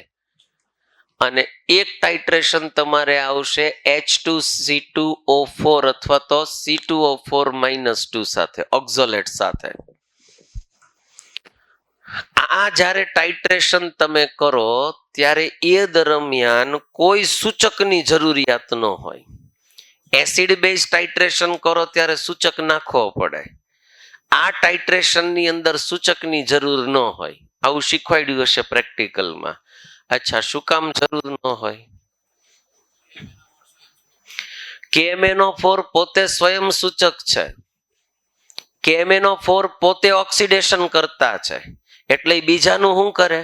અને એક ટાઇટ્રેશન તમારે આવશે H2C2O4 અથવા તો C2O4 -2 સાથે, ઓક્ઝોલેટ સાથે. આ જ્યારે ટાઇટ્રેશન તમે કરો ત્યારે એ દરમિયાન કોઈ સૂચકની જરૂરિયાત ન હોય. એસિડ બેઝ ટાઇટ્રેશન કરો ત્યારે સૂચક નાખવો પડે. આ ટાઇટ્રેશનની અંદર સૂચકની જરૂર ન હોય. આવું શીખવાડ્યું હશે પ્રેક્ટિકલમાં. અચ્છા, શું કામ જરૂર ન હોય? KMnO4 પોતે સ્વયં સૂચક છે. KMnO4 પોતે ઓક્સિડેશન કરતા છે, એટલે બીજાનું શું કરે?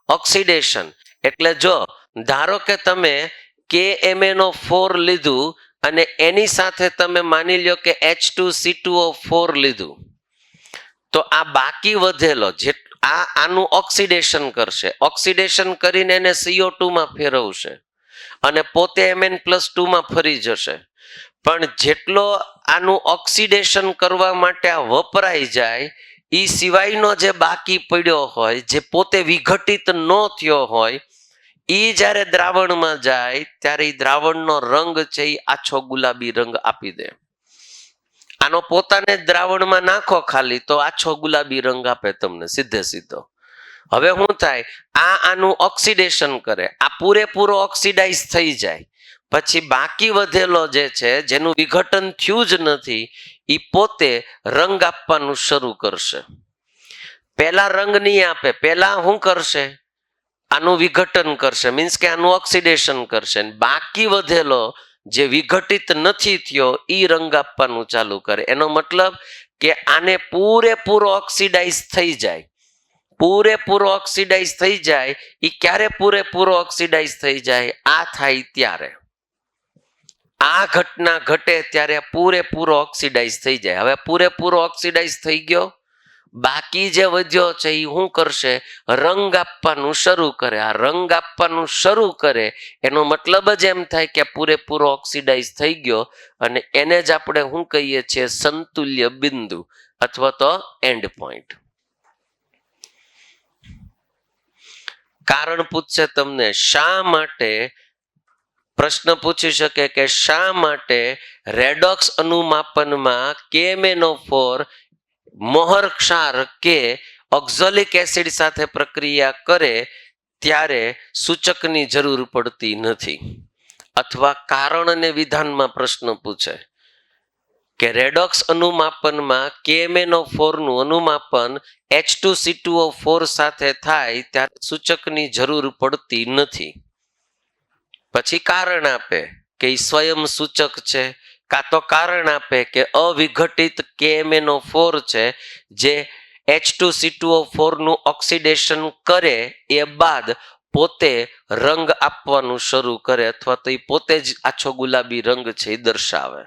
ઓક્સિડેશન. એટલે જો ધારો કે તમે KMnO4 લીધું અને એની સાથે તમે માની લ્યો કે H2C2O4 લીધું, તો આ બાકી વધેલો આનું ઓક્સિડેશન કરશે. ઓક્સિડેશન કરીને એને CO2 માં ફેરવશે અને પોતે Mn+2 માં ફરી જશે. પણ જેટલો આનું ઓક્સિડેશન કરવા માટે આ વપરાઈ જાય એ સિવાયનો જે બાકી પડ્યો હોય, જે પોતે વિઘટિત ન થયો હોય, એ જ્યારે દ્રાવણમાં જાય ત્યારે એ દ્રાવણનો રંગ છે એ આછો ગુલાબી રંગ આપી દે. આનો પોતાને દ્રાવણમાં નાખો ખાલી તો આછો ગુલાબી રંગ આપે તમને સીધે સીધો. હવે શું થાય? આનું ઓક્સિડેશન કરે, આ પૂરેપૂરો ઓક્સિડાઇઝ થઈ જાય. પછી બાકી વધેલો જે છે જેનું વિઘટન થયું જ નથી, એ પોતે રંગ આપવાનું શરૂ કરશે. પહેલા રંગ નહીં આપે, પહેલા શું કરશે? આનું વિઘટન કરશે, મીન્સ કે આનું ઓક્સિડેશન કરશે. બાકી વધેલો જે વિઘટિત નથી થયો એ રંગ આપવાનું ચાલુ કરે. એનો મતલબ કે આને પૂરેપૂરો ઓક્સિડાઇઝ થઈ જાય. પૂરેપૂરો ઓક્સિડાઇઝ થઈ જાય. એ ક્યારે પૂરેપૂરો ઓક્સિડાઇઝ થઈ જાય? આ થાય ત્યારે. આ ઘટના ઘટે ત્યારે પૂરેપૂરો ઓક્સિડાઇઝ થઈ જાય. હવે પૂરેપૂરો ઓક્સિડાઇઝ થઈ ગયો, બાકી જે વધ્યો છે એ શું કરશે? રંગ આપવાનું શરૂ કરે. આ રંગ આપવાનું શરૂ કરે એનો મતલબ જ એમ થાય કે પૂરેપૂરો ઓક્સિડાઇઝ થઈ ગયો, અને એને જ આપણે શું કહીએ છીએ? સંતુલ્ય બિંદુ અથવા તો એન્ડ પોઈન્ટ. કારણ પૂછશે તમને, શા માટે પ્રશ્ન પૂછી શકે કે શા માટે રેડોક્સ અનુમાપનમાં KMnO4 મોહર ક્ષાર કે ઓક્ઝોલિક એસિડ સાથે પ્રક્રિયા કરે ત્યારે સૂચકની જરૂર પડતી નથી. અથવા કારણ અને વિધાનમાં પ્રશ્ન પૂછે કે રેડોક્સ અનુમાપનમાં KMnO4 નું અનુમાપન H2C2O4 સાથે થાય ત્યારે સૂચકની જરૂર પડતી નથી. પછી કારણ આપે કે એ સ્વયં સૂચક છે, કાં તો કારણ આપે કે અવિઘટિત KMnO4 છે જે H2C2O4 નું ઓક્સિડેશન કરે એ બાદ પોતે રંગ આપવાનું શરૂ કરે, અથવા તો એ પોતે જ આછો ગુલાબી રંગ છે એ દર્શાવે.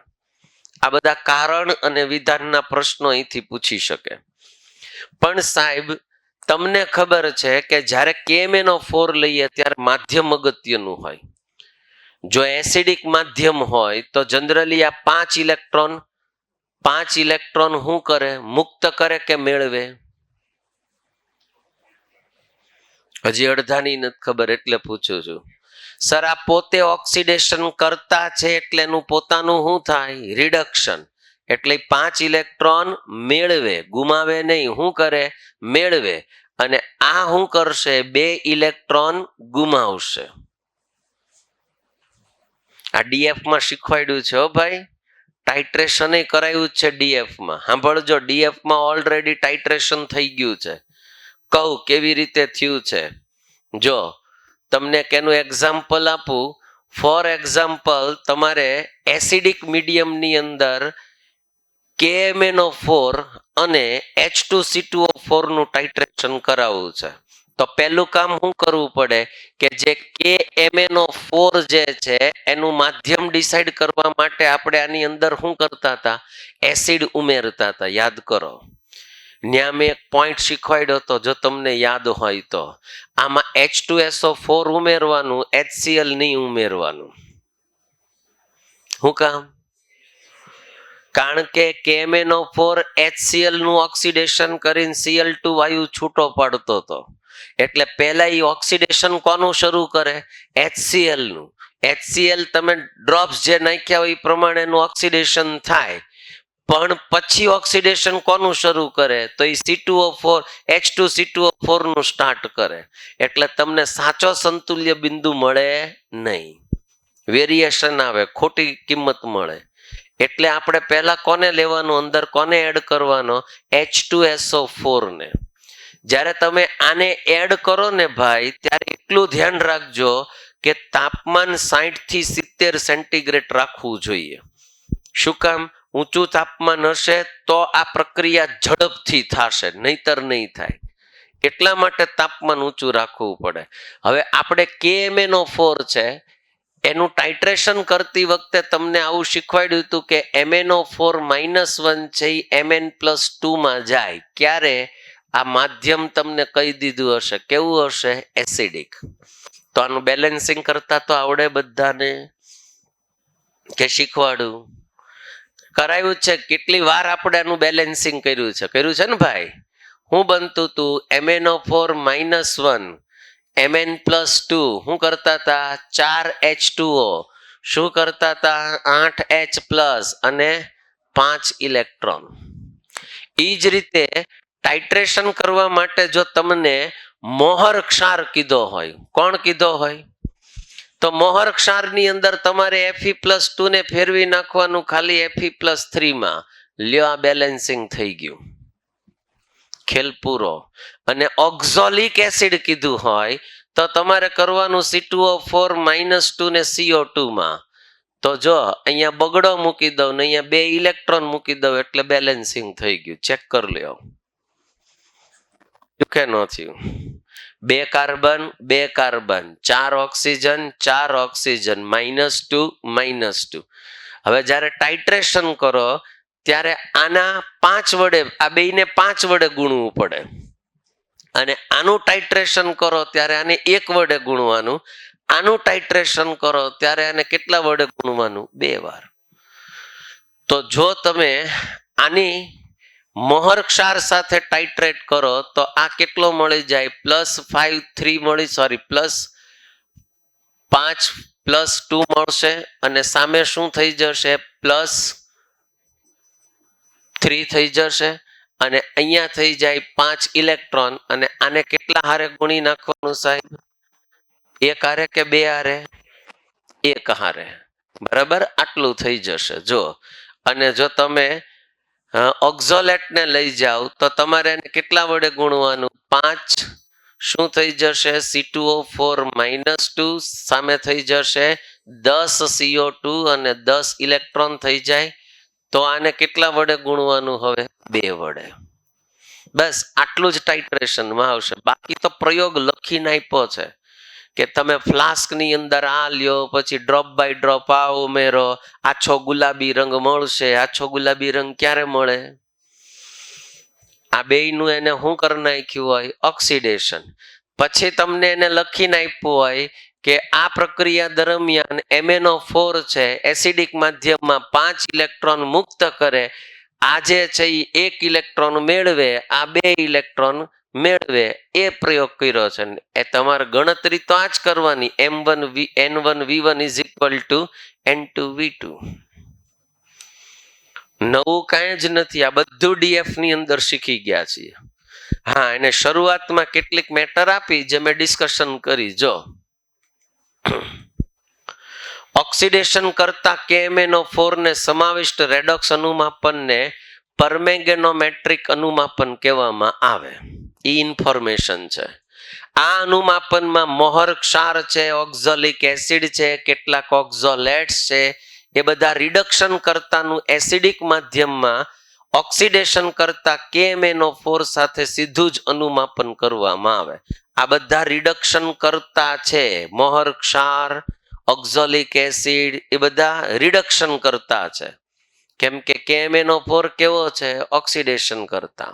આ બધા કારણ અને વિધાનના પ્રશ્નો અહીંથી પૂછી શકે. પણ સાહેબ, તમને ખબર છે કે જ્યારે KMnO4 લઈએ ત્યારે માધ્યમ અગત્યનું હોય. જો એસિડિક માધ્યમ હોય તો જનરલી આ 5 ઇલેક્ટ્રોન શું કરે? મુક્ત કરે કે મેળવે? હજી અડધાની નથી ખબર એટલે પૂછું છું. સર, આ પોતે ઓક્સિડેશન કરતા છે એટલે એનું પોતાનું શું થાય? રિડક્શન. એટલે 5 ઇલેક્ટ્રોન મેળવે, ગુમાવે નહીં. શું કરે? મેળવે. અને આ શું કરશે? 2 ઇલેક્ટ્રોન ગુમાવશે. આ DF માં શીખવાડ્યું છે હો ભાઈ, ટાઇટ્રેશન કરાયું છે DF માં. સાંભળજો, DF માં ઓલરેડી ટાઇટ્રેશન થઈ ગયું છે. કહું કેવી રીતે થયું છે. જો તમને કેનું એક્ઝામ્પલ આપું. ફોર એક્ઝામ્પલ, તમારે એસિડિક મીડિયમની અંદર KMnO4 અને H2C2O4 નું ટાઇટ્રેશન કરાવવું છે. તો પહેલું કામ શું કરવું પડે કે જે KMnO4 જે છે એનું માધ્યમ ડિસાઈડ કરવા માટે આપણે આની અંદર શું કરતા હતા? એસિડ ઉમેરતા હતા. યાદ કરો, ત્યાં મેં એક પોઈન્ટ શીખવાડ્યો હતો, જો તમને યાદ હોય તો. આમાં H2SO4 ઉમેરવાનું, HCl નહીં ઉમેરવાનું. શું કામ? કારણ કે KMnO4 HCl નું ઓક્સિડેશન કરીને Cl2 વાયુ છૂટો પાડતો હતો. એટલે પહેલા એ ઓક્સિડેશન કોનું શરૂ કરે? HCl નું. HCl તમે ડ્રોપ્સ જે નાખ્યા હોય એ પ્રમાણેનું ઓક્સિડેશન થાય. પણ પછી ઓક્સિડેશન કોનું શરૂ કરે? તો એ C2O4 H2C2O4 નું સ્ટાર્ટ કરે. એટલે તમને સાચો સંતુલ્ય બિંદુ મળે નહીં, વેરિએશન આવે, ખોટી કિંમત મળે. એટલે આપણે પહેલા કોને લેવાનું? અંદર કોને એડ કરવાનો? H2SO4 ને. જ્યારે તમે આને એડ કરો ને ભાઈ, ત્યારે એટલું ધ્યાન રાખજો કે તાપમાન 60 થી 70 સેન્ટીગ્રેડ રાખવું જોઈએ. શું કામ? ઊંચું તાપમાન હશે તો આ પ્રક્રિયા ઝડપથી થશે, નહીતર નહીં થાય. એટલા માટે તાપમાન ઊંચું રાખવું પડે. હવે આપણે KMnO4 છે એનું ટાઇટ્રેશન કરતી વખતે તમને આવું શીખવાડ્યું હતું કે MnO4 -1 છે એ Mn+2 માં જાય. ક્યારે? આ માધ્યમ તમને કહી દીધું હશે. કેવું હશે? એસિડિક. તો આનું બેલેન્સિંગ કરતા તો આવડે બધાને કે શીખવાડું? કરાયું છે. કેટલી વાર આપણે આનું બેલેન્સિંગ કર્યું છે? કર્યું છે ને ભાઈ. શું બનતું હતું? MnO4 -1 Mn+2 શું કરતા હતા? 4H2O. શું કરતા હતા? 8H+ અને 5 ઇલેક્ટ્રોન. એ જ રીતે ટાઇટ્રેશન કરવા માટે જો તમને મોહર ક્ષાર કીધો હોય, કોણ કીધો હોય? તો મોહર ક્ષારની અંદર તમારે Fe+2 ને ફેરવી નાખવાનું ખાલી Fe+3 માં. લ્યો, આ બેલેન્સિંગ થઈ ગયું. ખેલ પૂરો. અને ઓક્ઝોલિક એસિડ કીધું હોય તો તમારે કરવાનું C2O4 -2 ને CO2 માં. તો જો અહીંયા બગડો મૂકી દઉં ને અહીંયા 2 ઇલેક્ટ્રોન મૂકી દઉં એટલે બેલેન્સિંગ થઈ ગયું. ચેક કરી લ્યો કે ન થયું? 2 કાર્બન 2 કાર્બન, 4 ઓક્સિજન 4 ઓક્સિજન, -2 -2. હવે જ્યારે ટાઇટ્રેશન કરો ત્યારે આના 5 વડે આ બેયને 5 વડે ગુણવું પડે અને આનું ટાઇટ્રેશન કરો ત્યારે આને 1 વડે ગુણવાનું, આનું ટાઇટ્રેશન કરો ત્યારે આને કેટલા વડે ગુણવાનું? 2 વાર. તો જો તમે આની મોહર ક્ષાર સાથે ટાઇટ્રેટ કરો તો આ કેટલો મળી જાય? +5 મળી, સોરી +5 +2 મળશે અને સામે શું થઈ જશે? +3 થઈ જશે અને અહીંયા થઈ જાય 5 ઇલેક્ટ્રોન અને આને કેટલા હારે ગુણી નાખવાનું સાહેબ? 1 હારે કે 2 હારે? 1 હારે. બરાબર, આટલું થઈ જશે. જો અને જો તમે ઓક્ઝોલેટને લઈ જાઓ તો તમારે એને કેટલા વડે ગુણવાનું? 5 શું થઈ જશે? C2O4 -2 સામે થઈ જશે 10 CO2 અને 10 ઇલેક્ટ્રોન થઈ જાય. તો આને કેટલા વડે ગુણવાનું? હવે 2 વડે. બસ આટલું જ ટાઇટ્રેશનમાં આવશે. બાકી તો પ્રયોગ લખીને આપ્યો છે કે તમે ફ્લાસ્કની અંદર આ લ્યો, પછી ડ્રોપ બાય ડ્રોપ આ ઉમેરો, આછો ગુલાબી રંગ મળશે. આછો ગુલાબી રંગ ક્યારે મળે? આ બેયનું એને શું કરી નાખ્યું હોય? ઓક્સિડેશન. પછી તમને એને લખીને આપ્યું હોય કે આ પ્રક્રિયા દરમિયાન MnO4 છે એસિડિક માધ્યમમાં 5 ઇલેક્ટ્રોન મુક્ત કરે, આ જે છે એ 1 ઇલેક્ટ્રોન મેળવે, આ 2 ઇલેક્ટ્રોન મેળવે. એ પ્રયોગ કર્યો છે. એ તમારે ગણતરી તો આ જ કરવાની. N1V1 = N2V2. નવું કાંઈ જ નથી. આ બધું DF ની અંદર શીખી ગયા છીએ. હા, એને શરૂઆતમાં કેટલીક મેટર આપી જે મેં ડિસ્કશન કરી. જો ઓક્સિડેશન કરતા KMnO4 ને સમાવિષ્ટ રેડોક્સ અનુમાપનને પરમેંગેનોમેટ્રિક અનુમાપન કહેવામાં આવે. ઈ ઇન્ફોર્મેશન છે. આ અનુમાપનમાં મોહર ક્ષાર છે, ઓક્ઝોલિક એસિડ છે, કેટલાક ઓક્ઝોલેટ્સ છે, એ બધા રિડક્શન કરતાનું એસિડિક માધ્યમમાં ઓક્સિડેશન કરતા KMnO4 સાથે સીધું જ અનુમાપન કરવામાં આવે. આ બધા રિડક્શન કરતા છે. મોહર ક્ષાર, ઓક્ઝોલિક એસિડ એ બધા રિડક્શન કરતા છે. કેમ કે KMnO4 કેવો છે? ઓક્સિડેશન કરતા.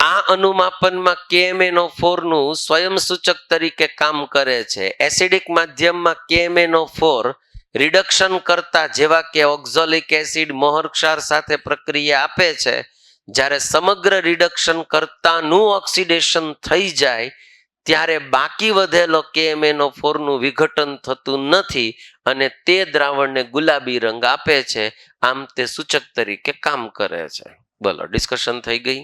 આ અનુમાપનમાં KMnO4 નું સ્વયંસૂચક તરીકે કામ કરે છે. એસિડિક માધ્યમમાં KMnO4 રિડક્શન કરતા જેવા કે ઓક્ઝોલિક એસિડ મોહર ક્ષાર સાથે પ્રક્રિયા આપે છે. જ્યારે સમગ્ર રિડક્શન કરતાનું ઓક્સિડેશન થઈ જાય ત્યારે બાકી વધેલો KMnO4 નું વિઘટન થતું નથી અને તે દ્રાવણને ગુલાબી રંગ આપે છે. આમ તે સૂચક તરીકે કામ કરે છે. બોલો, ડિસ્કશન થઈ ગઈ.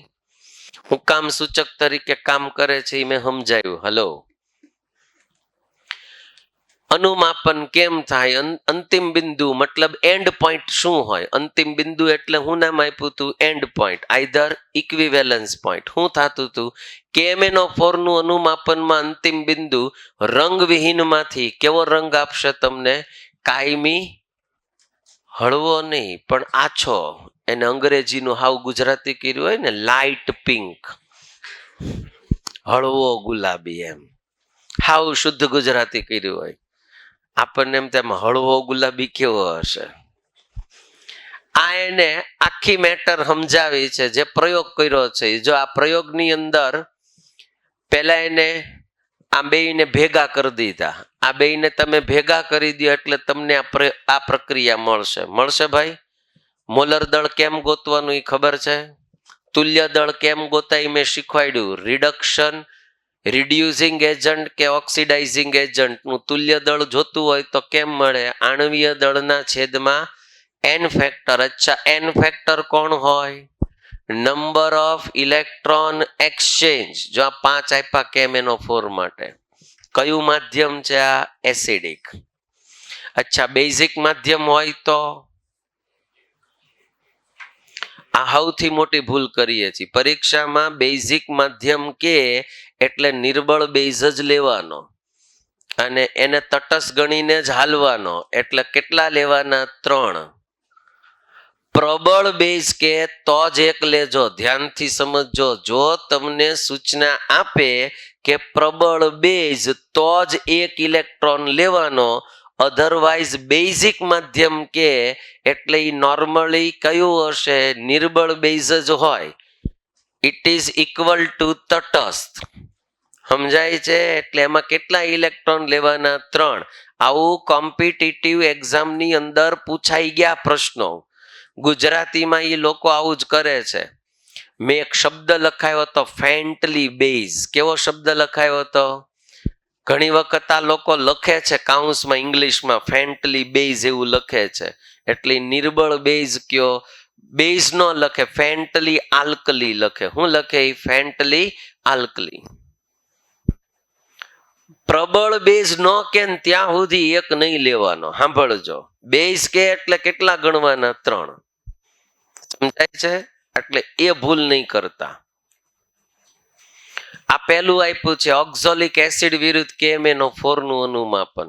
હું કામ સૂચક તરીકે કામ કરે છે એ મેં સમજાયું. હલો, અનુમાપન કેમ થાય? અંતિમ બિંદુ મતલબ એન્ડ પોઈન્ટ શું હોય? અંતિમ બિંદુ એટલે હું નામ આપ્યું હતું? End point, either equivalence point. શું થતું હતું? KMnO4 નું અનુમાપનમાં અંતિમ બિંદુ રંગવિહીનમાંથી કેવો રંગ આપશે તમને? કાયમી હળવો નહીં પણ આછો. એને અંગ્રેજીનું હાવ ગુજરાતી કર્યું હોય ને, લાઇટ પિંક, હળવો ગુલાબી. એમ હાવ શુદ્ધ ગુજરાતી કર્યું હોય. આપણને એમ તેમ હળવો ગુલાબી કેવો હશે? આ એને આખી મેટર સમજાવી છે જે પ્રયોગ કર્યો છે. જો આ પ્રયોગની અંદર પહેલા એને આ બેયને ભેગા કરી દીધા. આ બેયને તમે ભેગા કરી દો એટલે તમને આ પ્રક્રિયા મળશે ભાઈ. મોલર દળ કેમ ગોતવાનું એ ખબર છે? તુલ્ય દળ કેમ ગોતાય મેં શીખવાડ્યું. રિડક્શન, રિડ્યુસિંગ એજન્ટ કે ઓક્સિડાઇઝિંગ એજન્ટ નું તુલ્ય દળ જોતું હોય તો કેમ મળે? આણવીય દળના છેદમાં n ફેક્ટર. અચ્છા, n ફેક્ટર કોણ હોય? Number of electron exchange. જો આ 5 આપ્યા KMnO4 માટે. કયું માધ્યમ છે આ? એસિડિક. અચ્છા, બેઝિક માધ્યમ હોય તો? આ સૌથી મોટી ભૂલ કરીએ છીએ પરીક્ષામાં. બેઝિક માધ્યમ કે એટલે નિર્બળ બેઝ જ લેવાનો અને એને તટસ્થ ગણીને જ હાલવાનો. એટલે કેટલા લેવાના? 3. પ્રબળ બેઝ કે તો જ 1 લેજો. ધ્યાનથી સમજજો. જો તમને સૂચના આપે કે પ્રબળ બેઝ તો જ 1 ઇલેક્ટ્રોન લેવાનો અધરવાઇઝ બેઝિક માધ્યમ કે એટલે એ નોર્મલી કયું હશે? નિર્બળ બેઝ જ હોય. ઇટ ઇઝ ઇક્વલ ટુ તટસ્થ. સમજાય છે? એટલે એમાં કેટલા ઇલેક્ટ્રોન લેવાના? 3. આવું કોમ્પિટિટિવ એક્ઝામની અંદર પૂછાઈ ગયા પ્રશ્નો. ગુજરાતીમાં એ લોકો આવું જ કરે છે. મેં એક શબ્દ લખાયો હતો ફેન્ટલી બેઝ. કેવો શબ્દ લખાયો હતો? ઘણી વખત આ લોકો લખે છે કાઉન્સમાં ઇંગ્લિશમાં ફેન્ટલી બેઝ એવું લખે છે, એટલે નિર્બળ બેઝ કયો, બેઝ નો લખે, ફેન્ટલી આલ્કલી લખે. શું લખે? ફેન્ટલી આલ્કલી. પ્રબળ બેઝ નો કે ત્યાં સુધી એક નહીં લેવાનો. સાંભળજો, બેઝ કે એટલે કેટલા ગણવાના? 3. સમજાય છે? એટલે એ ભૂલ નહીં કરતા. આ પહેલું આપ્યું છે ઓક્ઝોલિક એસિડ વિરુદ્ધ KMnO4 નું અનુમાપન.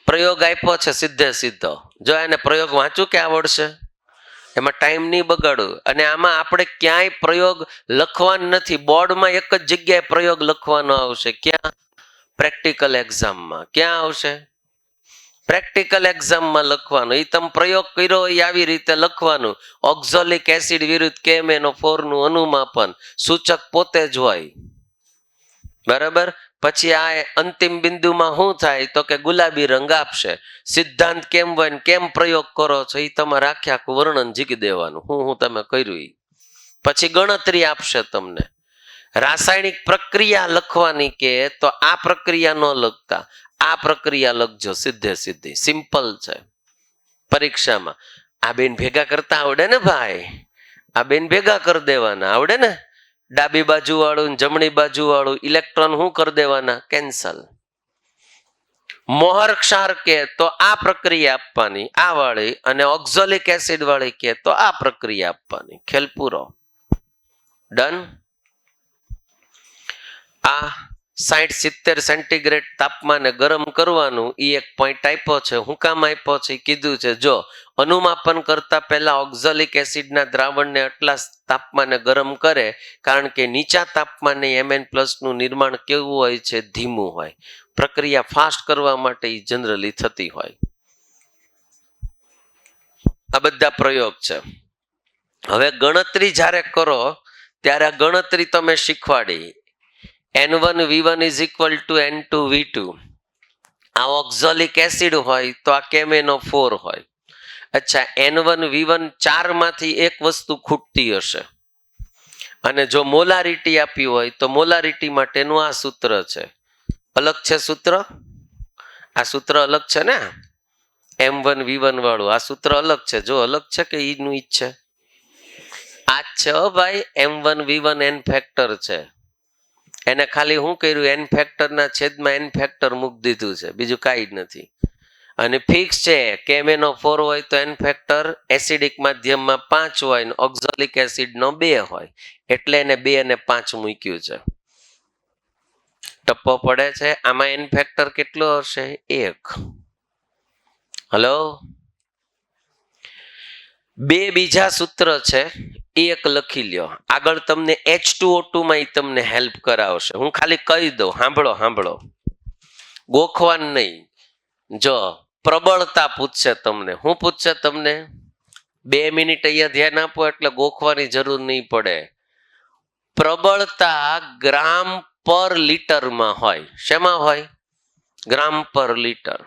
પ્રયોગ આપ્યો છે સીધે સીધો. જો એને પ્રયોગ વાંચું કે આવડશે? એમાં ટાઈમ નહીં બગાડું. અને આમાં આપણે ક્યાંય પ્રયોગ લખવાનો નથી. બોર્ડમાં એક જ જગ્યાએ પ્રયોગ લખવાનો આવશે. ક્યાં? પ્રેક્ટિકલ એક્ઝામમાં. ક્યાં આવશે? પ્રેક્ટિકલ એક્ઝામમાં લખવાનું. એ તમે પ્રયોગ કર્યો એ આવી રીતે લખવાનું. ઓક્ઝોલિક એસિડ વિરુદ્ધ KMnO4 નું અનુમાપન. સૂચક પોતે જ હોય. બરાબર? પછી આ અંતિમ બિંદુમાં શું થાય? તો કે ગુલાબી રંગ આપશે. સિદ્ધાંત કેમ હોય ને કેમ પ્રયોગ કરો છો એ તમારે આખે આખું વર્ણન જીકી દેવાનું. હું તમે કર્યું. પછી ગણતરી આપશે તમને. રાસાયણિક પ્રક્રિયા લખવાની કે તો આ પ્રક્રિયા ન લખતા આ પ્રક્રિયા લખજો. સીધે સીધી સિમ્પલ છે. પરીક્ષામાં આ બેન ભેગા કરતા આવડે ને ભાઈ? આ બેન ભેગા કરી દેવાના આવડે ને? ડાબી બાજુ વાળું જમણી બાજુ વાળું ઇલેક્ટ્રોન શું કરી દેવાના? કેન્સલ. મોહર ક્ષાર કે તો આ પ્રક્રિયા આપવાની આ વાળી, અને ઓક્ઝોલિક એસિડ વાળી કે તો આ પ્રક્રિયા આપવાની. ખેલ પૂરો. ડન. આ 60-70 સેન્ટીગ્રેડ તાપમાને ગરમ કરવાનું એ એક પોઈન્ટ આપ્યો છે. હું કામ આપ્યો છે કીધું છે. જો અનુમાપન કરતા પહેલા ઓક્ઝોલિક એસિડના દ્રાવણને આટલા તાપમાને ગરમ કરે, કારણ કે નીચા તાપમાને Mn+ નું નિર્માણ કેવું હોય છે? ધીમું હોય. પ્રક્રિયા ફાસ્ટ કરવા માટે એ જનરલી થતી હોય. આ બધા પ્રયોગ છે. હવે ગણતરી જ્યારે કરો ત્યારે આ ગણતરી તમે શીખવાડી. N1V1 is equal to N2V2. આ ઓક્ઝોલિક એસિડ હોય તો આ KMnO4 હોય. અચ્છા, N1V1 4 માંથી એક વસ્તુ ખૂટતી હશે, અને જો મોલારિટી આપી હોય તો મોલારિટી માટેનું આ સૂત્ર છે. અલગ છે સૂત્ર? આ સૂત્ર અલગ છે ને? M1V1 વાળું આ સૂત્ર અલગ છે. જો અલગ છે કે ઈનું ઈ છે? આ છે ભાઈ. M1V1 N ફેક્ટર છે. એને ખાલી શું કર્યું? N ફેક્ટરના છેદમાં N ફેક્ટર મૂકી દીધું છે, બીજું કાંઈ જ નથી. અને ફિક્સ છે KMnO4 હોય તો N ફેક્ટર એસિડિક માધ્યમમાં 5 હોય ને ઓક્ઝોલિક એસિડનો 2 હોય, એટલે એને 2 અને 5 મૂક્યું છે. ટપ્પો પડે છે. આમાં N ફેક્ટર કેટલો હશે? 1. હલો, 2 બીજા સૂત્ર છે, એક લખી લ્યો. આગળ તમને H2O2 માં તમને હેલ્પ કરાવશે. હું ખાલી કહી દઉં, સાંભળો. ગોખવાન નહીં. જો પ્રબળતા પૂછશે તમને. શું પૂછશે તમને? 2 મિનિટ અહીંયા ધ્યાન આપો એટલે ગોખવાની જરૂર નહીં પડે. પ્રબળતા ગ્રામ પર લીટરમાં હોય. શેમાં હોય? ગ્રામ પર લીટર.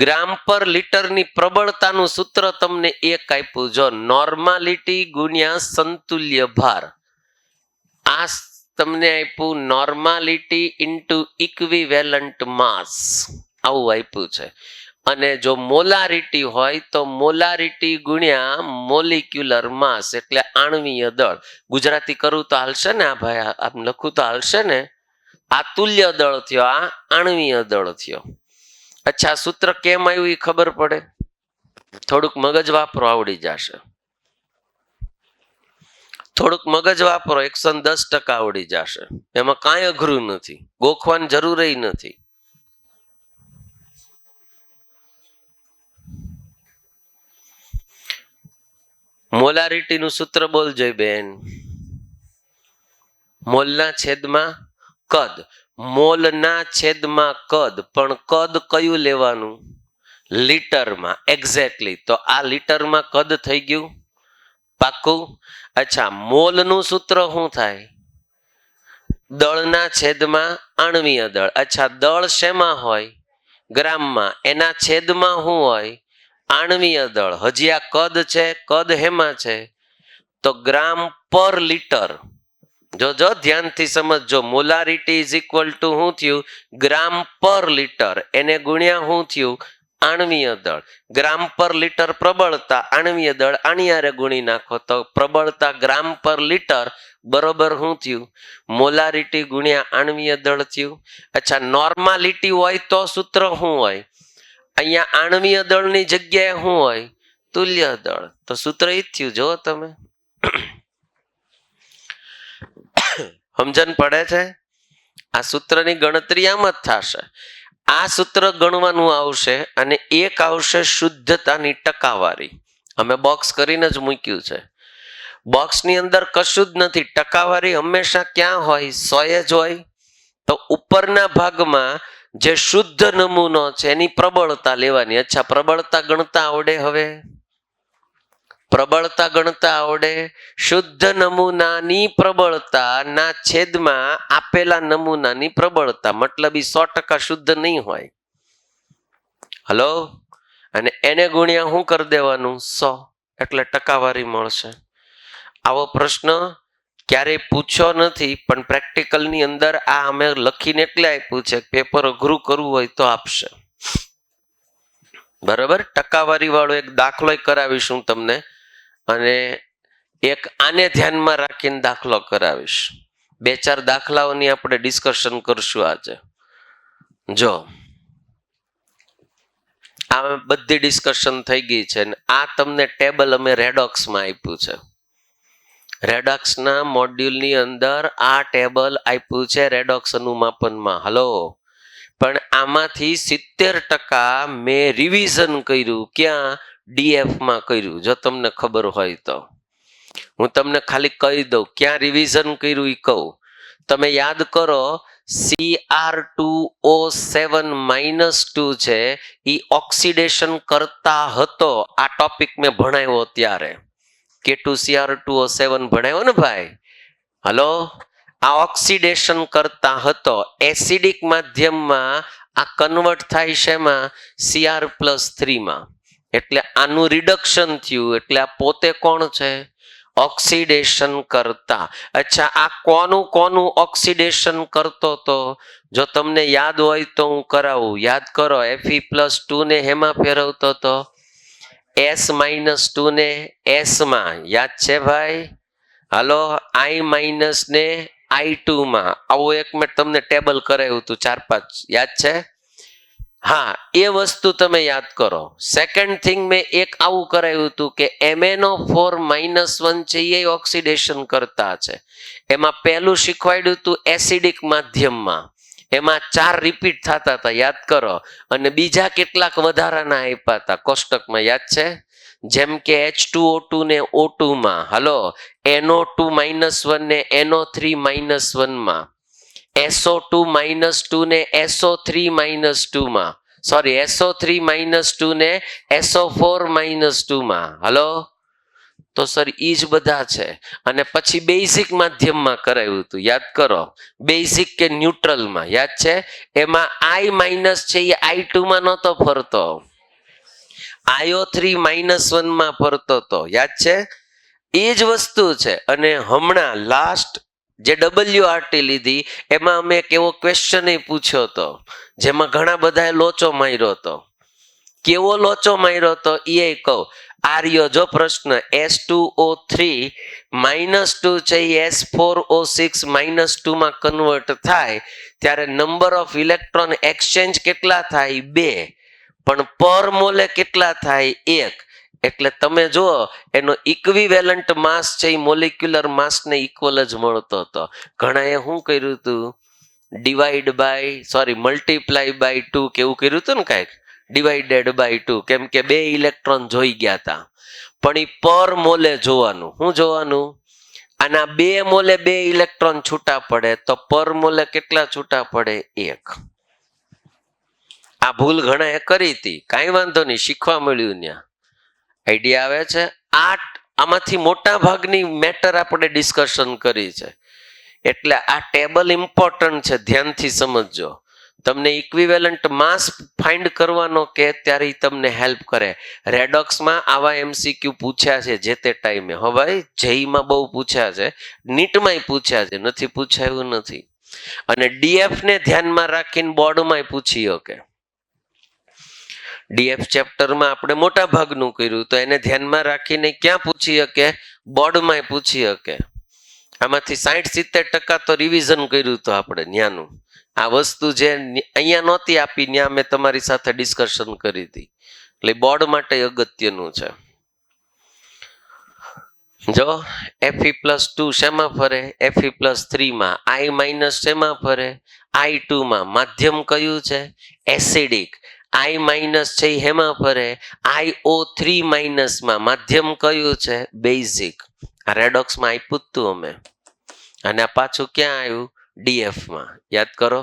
ગ્રામ પર લીટરની પ્રબળતાનું સૂત્ર તમને એક આપ્યું. જો નોર્માલિટી ગુણ્યા સંતુલ્ય ભાર. આ તમને આપ્યું નોર્માલિટી ઇન્ટુ ઇક્વિવેલન્ટ માસ. આવું આપ્યું છે. અને જો મોલારિટી હોય તો મોલારિટી ગુણ્યા મોલિક્યુલર માસ, એટલે આણ્વીય દળ. ગુજરાતી કરું તો હાલશે ને? આ ભાઈ આમ લખું તો હાલશે ને? આ તુલ્ય દળ થયો, આ આણ્વીય દળ થયો. અચ્છા, સૂત્ર કેમ આવ્યું એ ખબર પડે? થોડુંક મગજ વાપરો, આવડી જશે. થોડુંક મગજ વાપરો, 110% આવડી જશે. એમાં કાંઈ અઘરું નથી, ગોખવાની જરૂર નથી. મોલારિટી નું સૂત્ર બોલજો બેન. મોલના છેદમાં કદ. મોલના છેદમાં કદ, પણ કદ કયું લેવાનું? લીટરમાં. એક્ઝેક્ટલી. તો આ લીટરમાં કદ થઈ ગયું. પાક્કું. અચ્છા, મોલનું સૂત્ર શું થાય? દળના છેદમાં આણ્વીય દળ. અચ્છા, દળ શેમાં હોય? ગ્રામમાં. એના છેદમાં શું હોય? આણ્વીય દળ. હજી આ કદ છે, કદ હેમાં છે? તો ગ્રામ પર લીટર. જો ધ્યાનથી સમજજો. મોલારિટી ઇઝ ઇક્વલ ટુ શું થયું? ગ્રામ પર લીટર. એને ગુણ્યા શું થયું? આણ્વીય દળ. ગ્રામ પર લીટર પ્રબળતા, આણ્વીય દળ આણિયારે ગુણી નાખો તો પ્રબળતા ગ્રામ પર લીટર બરોબર શું થયું? મોલારિટી ગુણ્યા આણ્વીય દળ થયું. અચ્છા, નોર્માલિટી હોય તો સૂત્ર શું હોય? અહીંયા આણ્વીય દળની જગ્યાએ શું હોય? તુલ્ય દળ. તો સૂત્ર એ જ થયું. જો તમે સમજણ પડે છે? આ સૂત્રની ગણતરી આમ જ થશે. આ સૂત્ર ગણવાનું આવશે અને એક આવશે શુદ્ધતાની ટકાવારી. અમે બોક્સ કરીને જ મૂક્યું છે. બોક્સની અંદર કશું જ નથી. ટકાવારી હંમેશા ક્યાં હોય? 100 જ હોય. તો ઉપરના ભાગમાં જે શુદ્ધ નમૂનો છે એની પ્રબળતા લેવાની. અચ્છા, પ્રબળતા ગણતા આવડે? હવે પ્રબળતા ગણતા આવડે? શુદ્ધ નમૂનાની પ્રબળતા ના છેદમાં આપેલા નમૂનાની પ્રબળતા, મતલબ 100% શુદ્ધ નહીં હોય. હલો, અને એને ગુણ્યા શું કરી દેવાનું? 100, એટલે ટકાવારી મળશે. આવો પ્રશ્ન ક્યારેય પૂછ્યો નથી, પણ પ્રેક્ટિકલની અંદર આ અમે લખીને એટલે આપ્યું છે. પેપર અઘરું કરવું હોય તો આપશે. બરાબર. ટકાવારી વાળો એક દાખલો કરાવીશું તમને, અને એક આને ધ્યાનમાં રાખીને દાખલો કરાવીશ. 2-4 દાખલાઓની આપણે ડિસ્કશન કરશું આજે. જો આ બધી ડિસ્કશન થઈ ગઈ છે. આ તમને ટેબલ અમે રેડોક્સમાં આપ્યું છે. રેડોક્સના મોડ્યુલની અંદર આ ટેબલ આપ્યું છે રેડોક્સ અનુમાપનમાં. હલો, પણ આમાંથી 70% મેં રિવિઝન કર્યું. ક્યાં? ડીએફમાં કર્યું. જો તમને ખબર હોય તો હું તમને ખાલી કહી દઉં ક્યાં રિવિઝન કર્યું એ કહું. તમે યાદ કરો, Cr2O7-2 છે એ ઓક્સિડેશન કરતા હતો. આ ટોપિક મેં ભણાવ્યો ત્યારે. K2Cr2O7 ભણાવ્યો ને ભાઈ? હલો, આ ઓક્સિડેશન કરતા હતો. એસિડિક માધ્યમમાં આ કન્વર્ટ થાય છે એમાં Cr+3 માં. એટલે આનું રિડક્શન થયું. એટલે આ પોતે કોણ છે? ઓક્સિડેશન કરતા. અચ્છા, આ કોનું ઓક્સિડેશન કરતો તો? જો તમને યાદ હોય તો હું કરાવું. યાદ કરો, Fe+2 ને હેમાં ફેરવતો તો? S-2 ને S માં. યાદ છે ભાઈ? હાલો, I- ને I2 માં. આવું એક મેં તમને ટેબલ કરાવ્યું હતું 4-5. યાદ છે? હા, એ વસ્તુ તમે યાદ કરો. સેકન્ડ થિંગ મેં એક આવું કરાવ્યું હતું કે MnO4-1 છે એ ઓક્સિડેશન કરતા છે. એમાં પહેલું શીખવાડ્યું હતું એસિડિક માધ્યમમાં. એમાં 4 રિપીટ થતા હતા. યાદ કરો. અને બીજા કેટલાક વધારાના આપ્યા હતા કોષ્ટકમાં. યાદ છે? જેમ કે H2O2 ને O2 માં. હલો, NO2-1 ને NO3-1 માં. SO2-2 ને SO3-2 માં. સોરી, SO3-2 ને SO4-2 માં. હલો, તો સર ઈ જ બધા છે. અને પછી બેઝિક માધ્યમમાં કરાવ્યું હતું. યાદ કરો, બેઝિક કે ન્યુટ્રલમાં. યાદ છે? એમાં I- છે એ I2 માં નહોતો ફરતો, IO3-1 માં ફરતો હતો. યાદ છે? એ જ વસ્તુ છે. અને હમણાં લાસ્ટ જે WRT લીધી એમાં અમે એક એવો ક્વેશ્ચન પૂછ્યો હતો જેમાં ઘણા બધાએ લોચો માર્યો હતો. કેવો લોચો માર્યો હતો એ કહું. આર્યો જો પ્રશ્ન, S2O3-2 છે એ S4O6-2 માં કન્વર્ટ થાય ત્યારે નંબર ઓફ ઇલેક્ટ્રોન એક્સચેન્જ કેટલા થાય? 2. પણ પર મોલે કેટલા થાય? 1. એટલે તમે જુઓ, એનો ઇક્વિવેલન્ટ માસ છે એ મોલિક્યુલર માસને ઇક્વલ જ મળતો હતો. ઘણાએ શું કર્યું હતું? મલ્ટીપ્લાય બાય 2 કેવું કર્યું હતું ને કાંઈક, ડિવાઇડેડ બાય 2, કેમ કે 2 ઇલેક્ટ્રોન જોઈ ગયા હતા. પણ એ પર મોલે જોવાનું. શું જોવાનું? આના 2 મોલે 2 ઇલેક્ટ્રોન છૂટા પડે તો પર મોલે કેટલા છૂટા પડે? 1. આ ભૂલ ઘણા કરી હતી, કાંઈ વાંધો નહીં, શીખવા મળ્યું. ત્યાં આઈડિયા આવે છે. આમાંથી મોટા ભાગની મેટર આપણે ડિસ્કશન કરી છે, એટલે આ ટેબલ ઇમ્પોર્ટન્ટ છે, ધ્યાનથી સમજજો. તમને ઇક્વિવેલન્ટ માસ ફાઇન્ડ કરવાનો કે ત્યારે તમને હેલ્પ કરે. રેડોક્સમાં આવા MCQ પૂછ્યા છે જે તે ટાઈમે. હો ભાઈ, જેઈમાં બહુ પૂછ્યા છે, નીટમાંય પૂછ્યા છે, નથી પૂછાયું નથી. અને DF ને ધ્યાનમાં રાખીને બોર્ડમાં પૂછી શકે. DF ચેપ્ટરમાં આપણે મોટા ભાગનું કર્યું, તો એને ધ્યાનમાં રાખીને ક્યાં પૂછી શકે? બોર્ડમાં પૂછી શકે. આમાંથી 60-70% તો રિવિઝન કર્યું તો આપણે ન્યાનું. આ વસ્તુ જે અહીંયા નહોતી આપી, ત્યાં મેં તમારી સાથે ડિસ્કશન કરી હતી, એટલે બોર્ડ માટે અગત્યનું છે. જો Fe+2 શેમાં ફરે? Fe+3 માં. I- શેમાં ફરે? I2 માં. માધ્યમ કયું છે? એસિડિક. I- છે હેમાં ફરે? IO3- માં. માધ્યમ કયું છે? બેઝિક. આ રેડોક્સમાં આપ્યું હતું અમે, અને આ પાછું ક્યાં આવ્યું? DF માં. યાદ કરો.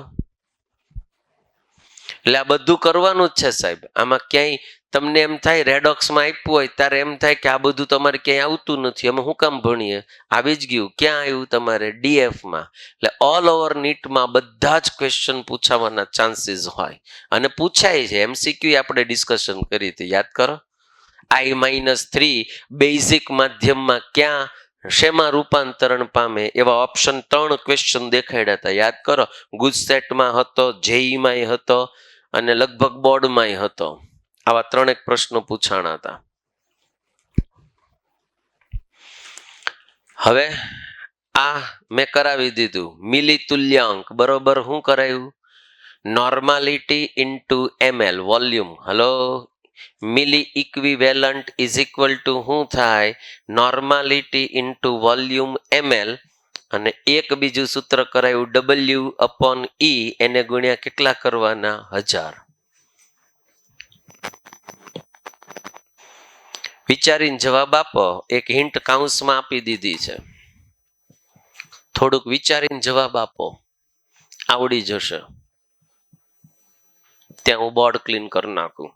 એટલે આ બધું કરવાનું જ છે સાહેબ. આમાં ક્યાંય તમને એમ થાય રેડોક્સમાં આપ્યું હોય ત્યારે એમ થાય કે આ બધું તમારે ક્યાંય આવતું નથી, અમે શું કામ ભણીએ? આવી જ ગયું. ક્યાં આવ્યું? તમારે DF માં. એટલે ઓલ ઓવર નીટમાં બધા જ ક્વેશ્ચન પૂછાવાના ચાન્સીસ હોય, અને પૂછાય છે. MCQ આપણે ડિસ્કશન કરી હતી, યાદ કરો. I-3 બેઝિક માધ્યમમાં ક્યાં શેમાં રૂપાંતરણ પામે? એવા ઓપ્શન 3 ક્વેશ્ચન દેખાડ્યા હતા, યાદ કરો. ગુજસેટમાં હતો, જેઈમાં હતો, અને લગભગ બોર્ડમાં હતો. આવા 3 પ્રશ્નો પૂછાણા હતા. હવે આ મેં કરાવી દીધું. મિલી તુલ્યાંક બરોબર શું કરાયું? Normality into ml volume. Hello, milli equivalent is equal two શું થાય? Normality into volume ml. અને એક બીજું સૂત્ર કરાયું W/E, એને ગુણ્યા કેટલા કરવાના? 1000. વિચારીને જવાબ આપો. એક હિન્ટ કાઉન્સમાં આપી દીધી છે, થોડુંક વિચારીને જવાબ આપો, આવડી જશે. ત્યાં હું બોર્ડ ક્લીન કરી નાખું.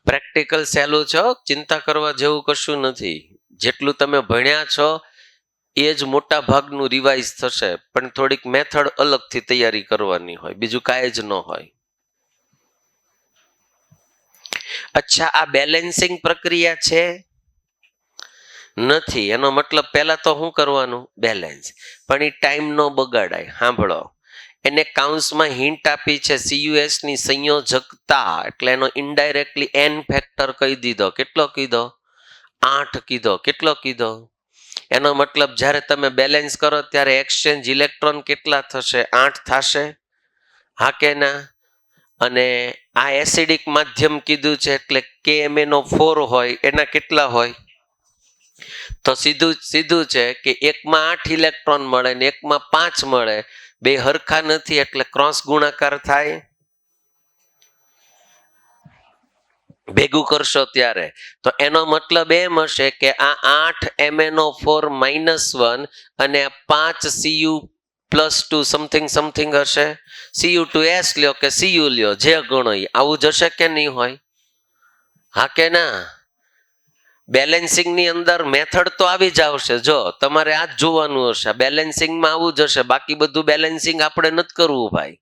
પ્રેક્ટિકલ સહેલું છે, ચિંતા કરવા જેવું કશું નથી. જેટલું તમે ભણ્યા છો એ જ મોટા ભાગનું રિવાઇઝ થશે, પણ થોડીક મેથડ અલગથી તૈયારી કરવાની હોય, બીજું કાંઈ જ ન હોય. અચ્છા, આ બેલેન્સિંગ પ્રક્રિયા છે? નથી. એનો મતલબ પહેલા તો શું કરવાનું? બેલેન્સ. પણ એ ટાઈમ નો બગાડાય. સાંભળો, એને કાઉન્સમાં હિન્ટ આપી છે CUS ની સંયોજકતા, એટલે એનો ઇનડાયરેક્ટલી n ફેક્ટર કહી દીધો. કેટલો કીધો? 8 કીધો. કેટલો કીધો? એનો મતલબ જ્યારે તમે બેલેન્સ કરો ત્યારે એક્સચેન્જ ઇલેક્ટ્રોન કેટલા થશે? 8 થશે. હા કે ના? અને આ એસિડિક માધ્યમ કીધું છે, એટલે KMnO4 હોય, એના કેટલા હોય? તો સીધું છે કે એકમાં 8 ઇલેક્ટ્રોન મળે ને એકમાં 5 મળે. બે હરખા નથી, એટલે ક્રોસ ગુણાકાર થાય. ભેગું કરશો ત્યારે તો એનો મતલબ એમ હશે કે આ 8 MnO4 -1 અને આ 5 Cu+2 સમથિંગ હશે. Cu2S લ્યો કે Cu લ્યો, જે ગણો આવું જશે કે નહીં હોય? હા કે ના? બેલેન્સિંગ ની અંદર મેથડ તો આવી જ આવશે. જો તમારે આ જ જોવાનું હશે, બેલેન્સિંગમાં આવું જ હશે. બાકી બધું બેલેન્સિંગ આપણે નથી કરવું ભાઈ.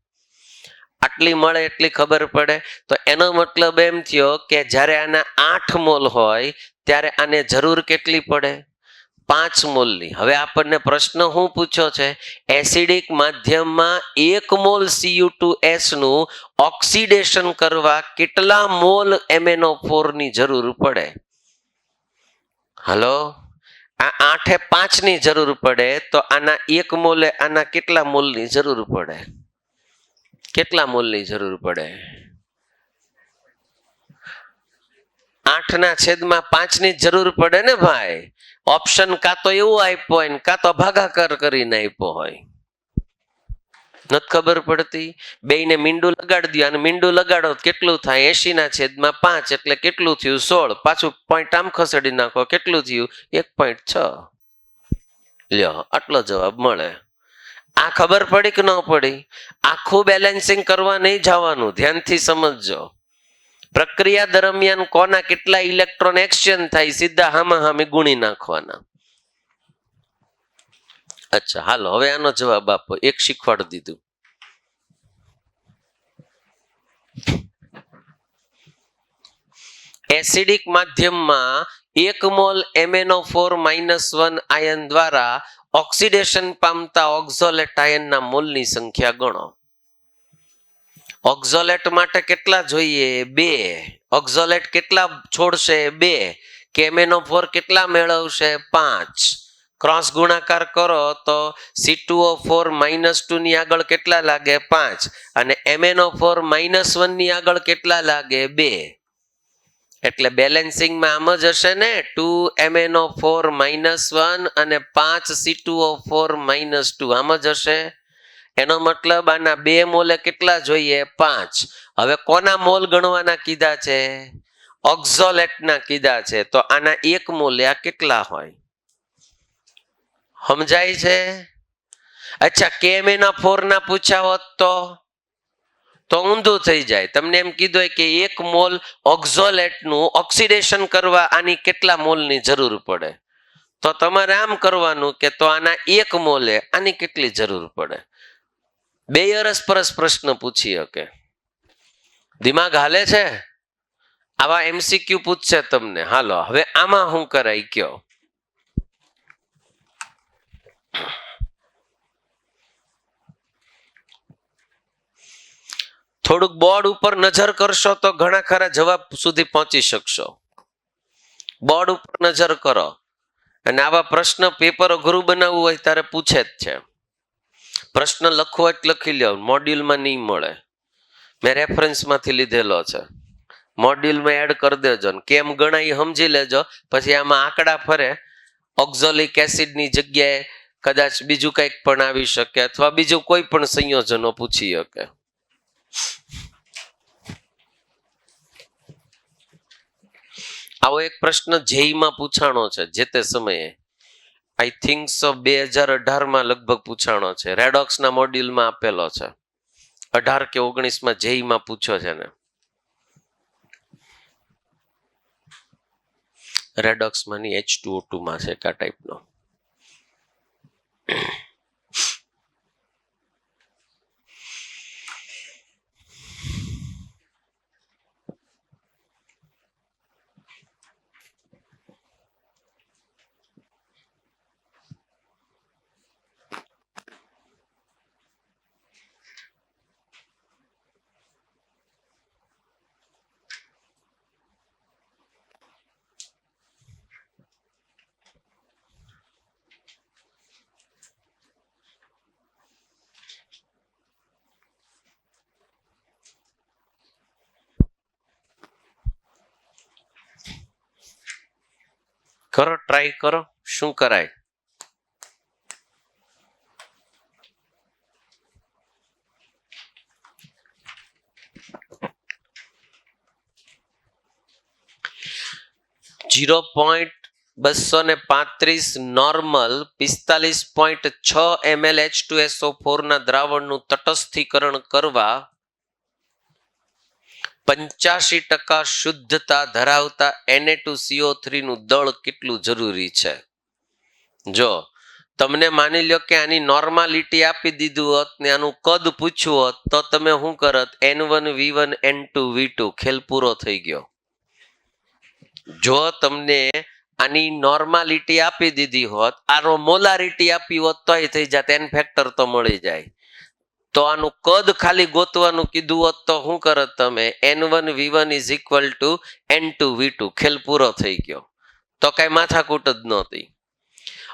આટલી મળે એટલી ખબર પડે. તો એનો મતલબ એમ થયો કે જ્યારે આના 8 મોલ હોય ત્યારે આને જરૂર કેટલી પડે? 5 મોલની. હવે આપણને પ્રશ્ન શું પૂછ્યો છે? એસિડિક માધ્યમમાં 1 મોલ Cu2S નું ઓક્સિડેશન કરવા કેટલા મોલ MnO4 ની જરૂર પડે? હલો, આ 8 એ 5 ની જરૂર પડે, તો આના 1 મોલે આના કેટલા મોલની જરૂર પડે? કેટલા મોલની જરૂર પડે? 8/5 ની જરૂર પડે ને ભાઈ. ઓપ્શન કાં તો એવું આપ્યો હોય ને કાં તો ભાગાકાર કરીને આપ્યો હોય. નથી ખબર પડતી. બેયને મીંડું લગાડી દો અને મીંડું લગાડો કેટલું થાય 80/5 એટલે કેટલું થયું 16. પાછું પોઈન્ટ આમ ખસેડી નાખો કેટલું થયું 1.6. લ્યો આટલો જવાબ મળે. આ ખબર પડી કે ન પડી? આખું બેલેન્સિંગ કરવા નહીં જવાનું, ધ્યાનથી સમજજો. પ્રક્રિયા દરમિયાન કોના કેટલા ઇલેક્ટ્રોન એક્સચેન્જ થાય સીધા હામાં હામે ગુણી નાખવાના. અચ્છા હાલો હવે આનો જવાબ આપો. એક શીખવાડી દીધું. એસિડિક માધ્યમમાં 1 મોલ MnO4-1 આયન દ્વારા ઓક્સિડેશન પામતા ઓક્ઝોલેટ આયનના મોલની સંખ્યા ગણો. ઓક્ઝોલેટ માટે કેટલા જોઈએ? 2. ઓક્ઝોલેટ કેટલા છોડશે? 2. કે MnO4 કેટલા મેળવશે? 5. ક્રોસ ગુણાકાર કરો તો C2O4-2 ની આગળ કેટલા લાગે? 5. અને MnO4-1 ની આગળ કેટલા લાગે? 2. એટલે બેલેન્સિંગમાં આમ જ હશે ને, 2 MnO4-1 અને 5 C2O4-2 આમ જ હશે. એનો મતલબ આના 2 મોલે કેટલા જોઈએ? 5. હવે કોના મોલ ગણવાના કીધા છે? ઓક્ઝોલેટના કીધા છે. તો આના 1 મોલે આ કેટલા હોય? સમજાય છે? અચ્છા KMnO4 ના પૂછ્યા હોત તો ઊંધું થઈ જાય. તમને એમ કીધું કે 1 મોલ ઓક્ઝોલેટનું ઓક્સિડેશન કરવા આની કેટલા મોલની જરૂર પડે, તો તમારે આમ કરવાનું કે તો આના 1 મોલે આની કેટલી જરૂર પડે. બે અરસપરસ પ્રશ્ન પૂછી શકે. દિમાગ હાલે છે? આવા MCQ પૂછશે તમને. હાલો હવે આમાં શું કરાય કયો? થોડુંક બોર્ડ ઉપર નજર કરશો તો ઘણા ખરા જવાબ સુધી પહોંચી શકશો. બોર્ડ ઉપર નજર કરો અને આવા પ્રશ્ન પેપર અઘરું બનાવવું હોય ત્યારે પૂછે જ છે. પ્રશ્ન લખવો જ લખી લ્યો, મોડ્યુલમાં નહીં મળે. મેં રેફરન્સમાંથી લીધેલો છે. મોડ્યુલમાં એડ કરી દેજો ને કેમ ગણાય સમજી લેજો. પછી આમાં આંકડા ફરે, ઓક્ઝોલિક એસિડની જગ્યાએ કદાચ બીજું કંઈક પણ આવી શકે અથવા બીજું કોઈ પણ સંયોજનો પૂછી શકે. આવો એક પ્રશ્ન જેઈમાં પૂછાણો છે જે તે સમયે, આઈ થિંક સો 2018માં લગભગ પૂછાણો છે. રેડોક્સના મોડ્યુલમાં આપેલો છે. 18 કે 19માં જેઈમાં પૂછ્યો છે ને. રેડોક્સમાં ની H2O2 માં છે કા ટાઈપનો. કરો, ટ્રાય કરો, શું કરાય. .235 નોર્મલ 45.6 ml H2SO4 ના દ્રાવણનું તટસ્થીકરણ કરવા 85% શુદ્ધતા ધરાવતા Na2CO3 નું દળ કેટલું જરૂરી છે? જો તમને માની લ્યો કે આની નોર્માલિટી આપી દીધું હોત ને આનું કદ પૂછ્યું હોત તો તમે શું કરત? N1 V1 N2 V2 ખેલ પૂરો થઈ ગયો. જો તમને આની નોર્માલિટી આપી દીધી હોત, આનો મોલારિટી આપી હોત તોય થઈ જાત, n ફેક્ટર તો મળી જાય. તો આનું કદ ખાલી ગોતવાનું કીધું હોત તો શું કરત તમે? N1 V1 = N2 V2 ખેલ પૂરો થઈ ગયો. તો કઈ માથાકૂટ જ નહોતી.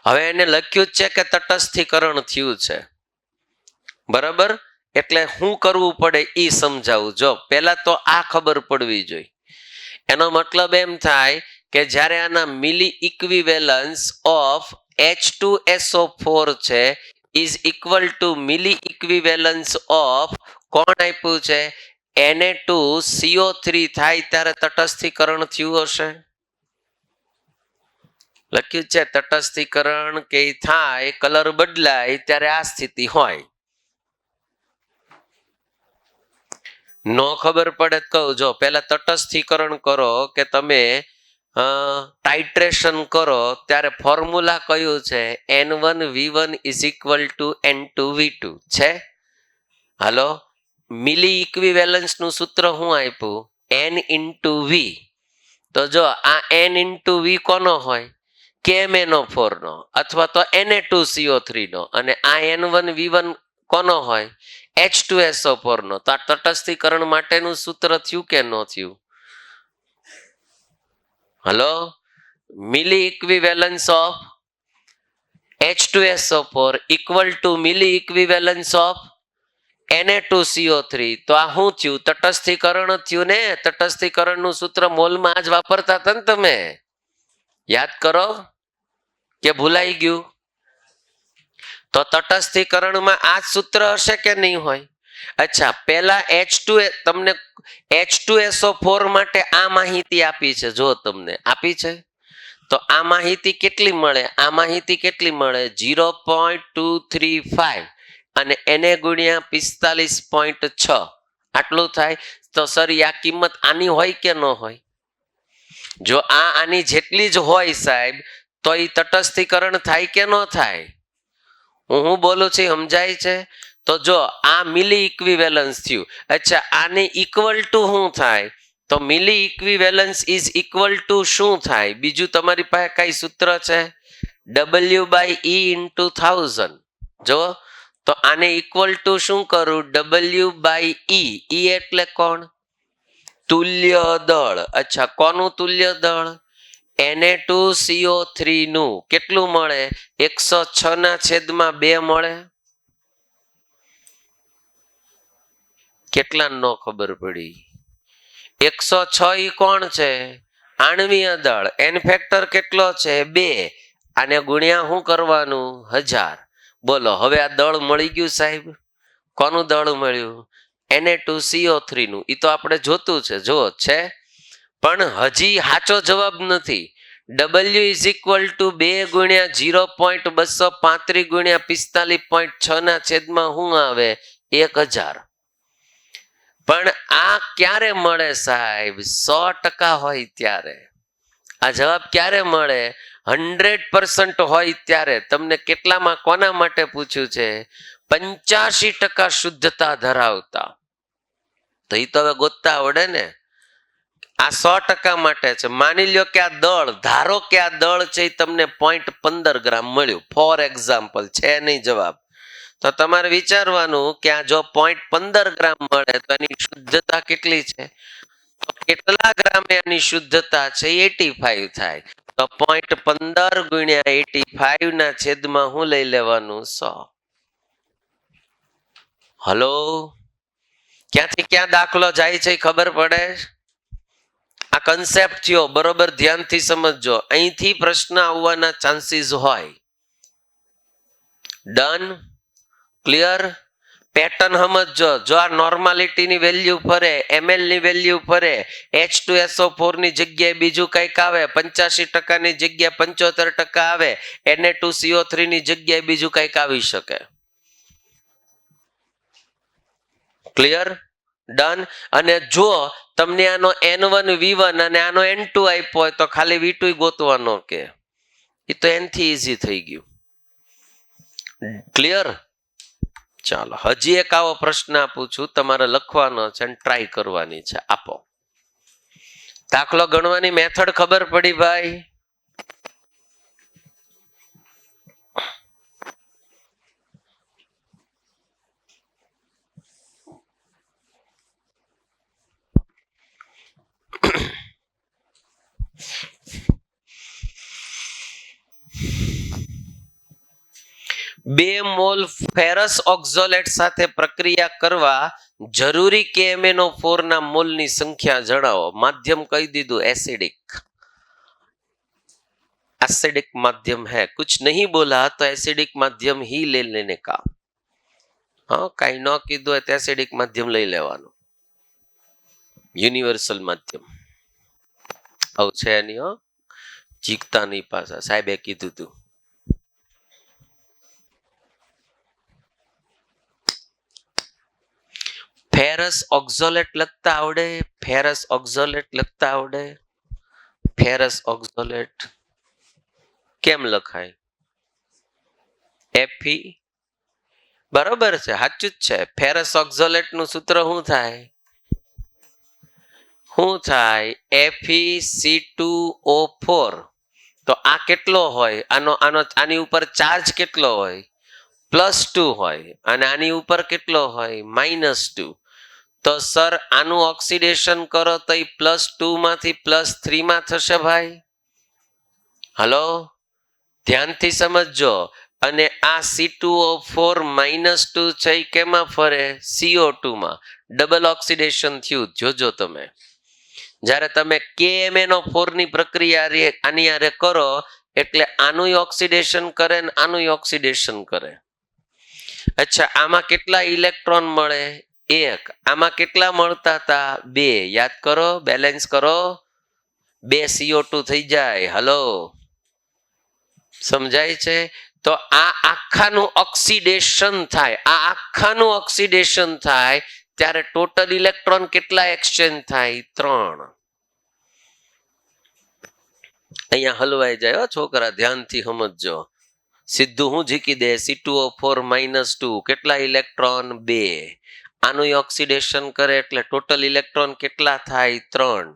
હવે એને લખ્યું જ છે કે તટસ્થીકરણ થયું છે, બરાબર? એટલે શું કરવું પડે એ સમજાવું. જો પહેલા તો આ ખબર પડવી જોઈએ. એનો મતલબ એમ થાય કે જ્યારે આના મિલી ઇક્વિવેલન્સ ઓફ H2SO4 છે is equal two milli equivalence of કોણ આપ્યું છે Na2CO3 થાય ત્યારે તટસ્થીકરણ થયું હશે. લખ્યું છે તટસ્થીકરણ કે થાય કલર બદલાય ત્યારે આ સ્થિતિ હોય. નો ખબર પડે તો કહું, જો પેલા તટસ્થીકરણ કરો કે તમે ટાઇટ્રેશન કરો ત્યારે ફોર્મ્યુલા કયું છે N1V1 is equal to N2V2 છે. હાલો, મિલી ઇક્વિવેલન્સ નું સૂત્ર શું આપ્યું N ઇન્ટુ V. તો જો આ N ઇન્ટુ V કોનો હોય KMnO4 નો અથવા તો Na2CO3 નો, અને આ N1V1 કોનો હોય H2SO4 નો. તો આ તટસ્થીકરણ માટેનું સૂત્ર થયું કે ન થયું? Hello, milli equivalence of H2SO4 equal to milli equivalence of Na2CO3. તો આ શું થયું? તટસ્થીકરણ થયું ને. તટસ્થીકરણ નું સૂત્ર મોલમાં જ વાપરતા હતા ને તમે, યાદ કરો કે ભૂલાઈ ગયું? તો તટસ્થીકરણમાં આ સૂત્ર હશે કે નહીં હોય? અચ્છા, પેલા તમને H2SO4 માટે આ માહિતી આપી છે, જો તમને આપી છે તો આ માહિતી કેટલી મળે? આ માહિતી કેટલી મળે 0.235 અને એને ગુણ્યા 45.6 આટલું થાય. તો સર આ કિંમત આની હોય કે ન હોય? જો આ આની જેટલી જ હોય સાહેબ તો એ તટસ્થીકરણ થાય કે ન થાય? હું બોલું છું સમજાય છે? તો જો આ મિલી ઇક્વિવેલન્સ થયું. અચ્છા, આને ઇક્વલ ટુ શું થાય? તો મિલી ઇક્વિવેલન્સ ઇઝ ઇક્વલ ટુ શું થાય? બીજું તમારી પાસે કઈ સૂત્ર છે? W/E into 1000. જો તો આને ઇક્વલ ટુ શું કરું? W/E. E એટલે કોણ? તુલ્ય દળ. અચ્છા, કોનું તુલ્ય દળ? Na2CO3 નું. કેટલું મળે? 106/2 મળે. કેટલા નો ખબર પડી? 106 ઈ કોણ છે? આણ્વીય દળ. એન ફેક્ટર કેટલો છે? 2. આને ગુણ્યા શું કરવાનું? 1000. બોલો, હવે આ દળ મળી ગયું સાહેબ? કોનું દળ મળ્યું? Na2CO3 નું. એ તો આપણે જોતું છે, જો છે પણ હજી સાચો જવાબ નથી. W ઇઝ ઇક્વલ ટુ 2 ગુણ્યા 0.235 ગુણ્યા 45.6 શું આવે? 1000. પણ આ ક્યારે મળે સાહેબ? 100% હોય ત્યારે. આ જવાબ ક્યારે મળે? 100% હોય ત્યારે. તમને કેટલામાં કોના માટે પૂછ્યું છે? 85% શુદ્ધતા ધરાવતા. તો એ તો હવે ગોતતા આવડે ને. આ 100% માટે છે. માની લ્યો કે આ દળ, ધારો કે આ દળ છે એ તમને 0.15 ગ્રામ મળ્યું, ફોર એક્ઝામ્પલ, છે નહીં જવાબ. તો તમારે વિચારવાનું કે આ જો 0.15 ગ્રામ મળે તો એની શુદ્ધતા કેટલી છે? તો કેટલા ગ્રામે એની શુદ્ધતા છે? 85 થાય. તો 0.15 ગુણ્યા 85 ના છેદમાં હું લઈ લેવાનું? 100. હલો, ક્યાંથી ક્યાં દાખલો જાય છે ખબર પડે? આ કન્સેપ્ટ થયો, બરોબર ધ્યાનથી સમજજો. અહીંથી પ્રશ્ન આવવાના ચાન્સીસ હોય. ડન? ક્લિયર? પેટર્ન સમજો. જો આ નોર્માલિટી ની વેલ્યુ ફરે, ml ની વેલ્યુ ફરે, H2SO4 ની જગ્યાએ બીજું કંઈક આવે, 85% ની જગ્યાએ 75% આવે, Na2CO3 ની જગ્યાએ બીજું કંઈક આવી શકે. ક્લિયર? ડન? અને જો તમને આનો N1V1 અને આનો N2 આપ્યો હોય તો ખાલી V2 ગોતવાનો કે એ તો N થી ઈઝી થઈ ગયું. ક્લિયર? ચાલો, હજી એક આવો પ્રશ્ન આપું છું, તમારે લખવાનો છે અને ટ્રાય કરવાની છે. આપો. દાખલો ગણવાની મેથડ ખબર પડી ભાઈ? બે મોલ ફેરસ ઓક્ઝોલેટ સાથે પ્રક્રિયા કરવા જરૂરી KMnO4 ના મોલની સંખ્યા જણાવો. માધ્યમ કહી દીધું એસિડિક. एसिडिक माध्यम है, कुछ नहीं बोला तो एसिडिक माध्यम ही ले लेने का। हाँ, कहीं न कीधुं तो एसिडिक माध्यम लई लेवानुं, यूनिवर्सल माध्यम आव छे नहीं। हो चीकता नहीं पासा, साहेबे कीधुं तुं। फेरस ऑक्ઝોલેટ લખતા આવડે? फेरस ऑक्ઝોલેટ લખતા આવડે? फेरस ऑक्ઝોલેट કેમ લખાય? Fe બરોબર છે, સાચું જ છે। फेरस ऑक्ઝોલેટ નું સૂત્ર શું થાય? Fe(C2O4) તો આ કેટલો હોય? આની ઉપર ચાર્જ કેટલો હોય? +2 હોય, અને આની ઉપર કેટલો હોય? -2। તો સર આનું ઓક્સિડેશન કરો તો એ +2 માંથી +3 માં થશે ભાઈ। હલો, ધ્યાનથી સમજજો। અને આ C2O4 -2 છે એ કેમાં ફરે? CO2 માં। ડબલ ઓક્સિડેશન થયું, જોજો તમે। જ્યારે તમે KMnO4 ની પ્રક્રિયા આની હારે કરો એટલે આનું ઓક્સિડેશન કરે ને આનું ઓક્સિડેશન કરે। અચ્છા, આમાં કેટલા ઇલેક્ટ્રોન મળે? 1। આમાં કેટલા મળતા હતા? 2। યાદ કરો, બેલેન્સ કરો, 2 CO2 થઈ જાય। હલો, સમજાય છે? તો આ આખાનું ઓક્સિડેશન થાય, આ આખાનું ઓક્સિડેશન થાય ત્યારે ટોટલ ઇલેક્ટ્રોન કેટલા એક્સચેન્જ થાય? 3। અહીંયા હલવાઈ જાય હો છોકરા, ધ્યાનથી સમજજો। સીધું હું જીકી દે C2O4 -2, કેટલા ઇલેક્ટ્રોન? 2। આનું ઓક્સિડેશન કરે એટલે ટોટલ ઇલેક્ટ્રોન કેટલા થાય? 3।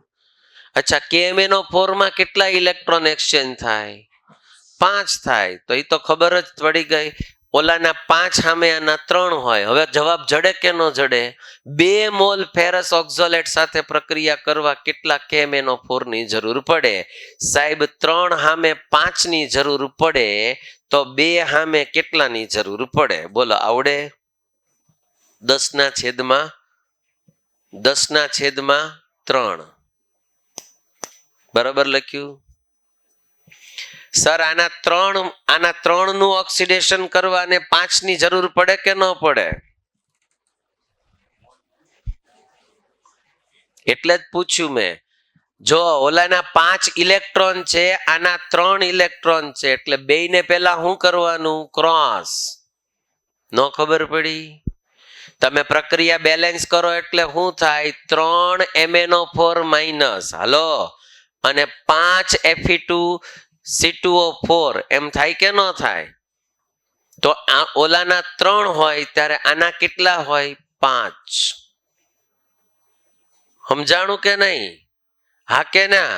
અચ્છા, KMnO4 માં કેટલા ઇલેક્ટ્રોન એક્સચેન્જ થાય? 5 થાય। તો એ તો ખબર જ પડી ગઈ, ઓલાના 5 સામે આના 3 હોય। હવે જવાબ જડે કે ન જડે? 2 મોલ ફેરસ ઓક્ઝોલેટ સાથે પ્રક્રિયા કરવા કેટલા KMnO4 ની જરૂર પડે? સાહેબ 3 સામે 5 ની જરૂર પડે, તો 2 સામે કેટલાની જરૂર પડે? બોલો, આવડે? 10/3 બરાબર લખ્યું? સર આના 3 નું ઓક્સિડેશન કરવા અને 5 ની જરૂર પડે કે ન પડે? એટલે જ પૂછ્યું મેં। જો ઓલાના 5 ઇલેક્ટ્રોન છે, આના 3 ઇલેક્ટ્રોન છે, એટલે બેયને પહેલા શું કરવાનું? ક્રોસ। નો ખબર પડી? તમે પ્રક્રિયા બેલેન્સ કરો એટલે શું થાય? 3 MnO4-, હલો, અને 5 Fe2C2O4 એમ થાય કે ન થાય? તો આ ઓલાના 3 હોય ત્યારે આના કેટલા હોય? 5। સમજાણું કે નહીં? હા કે ના?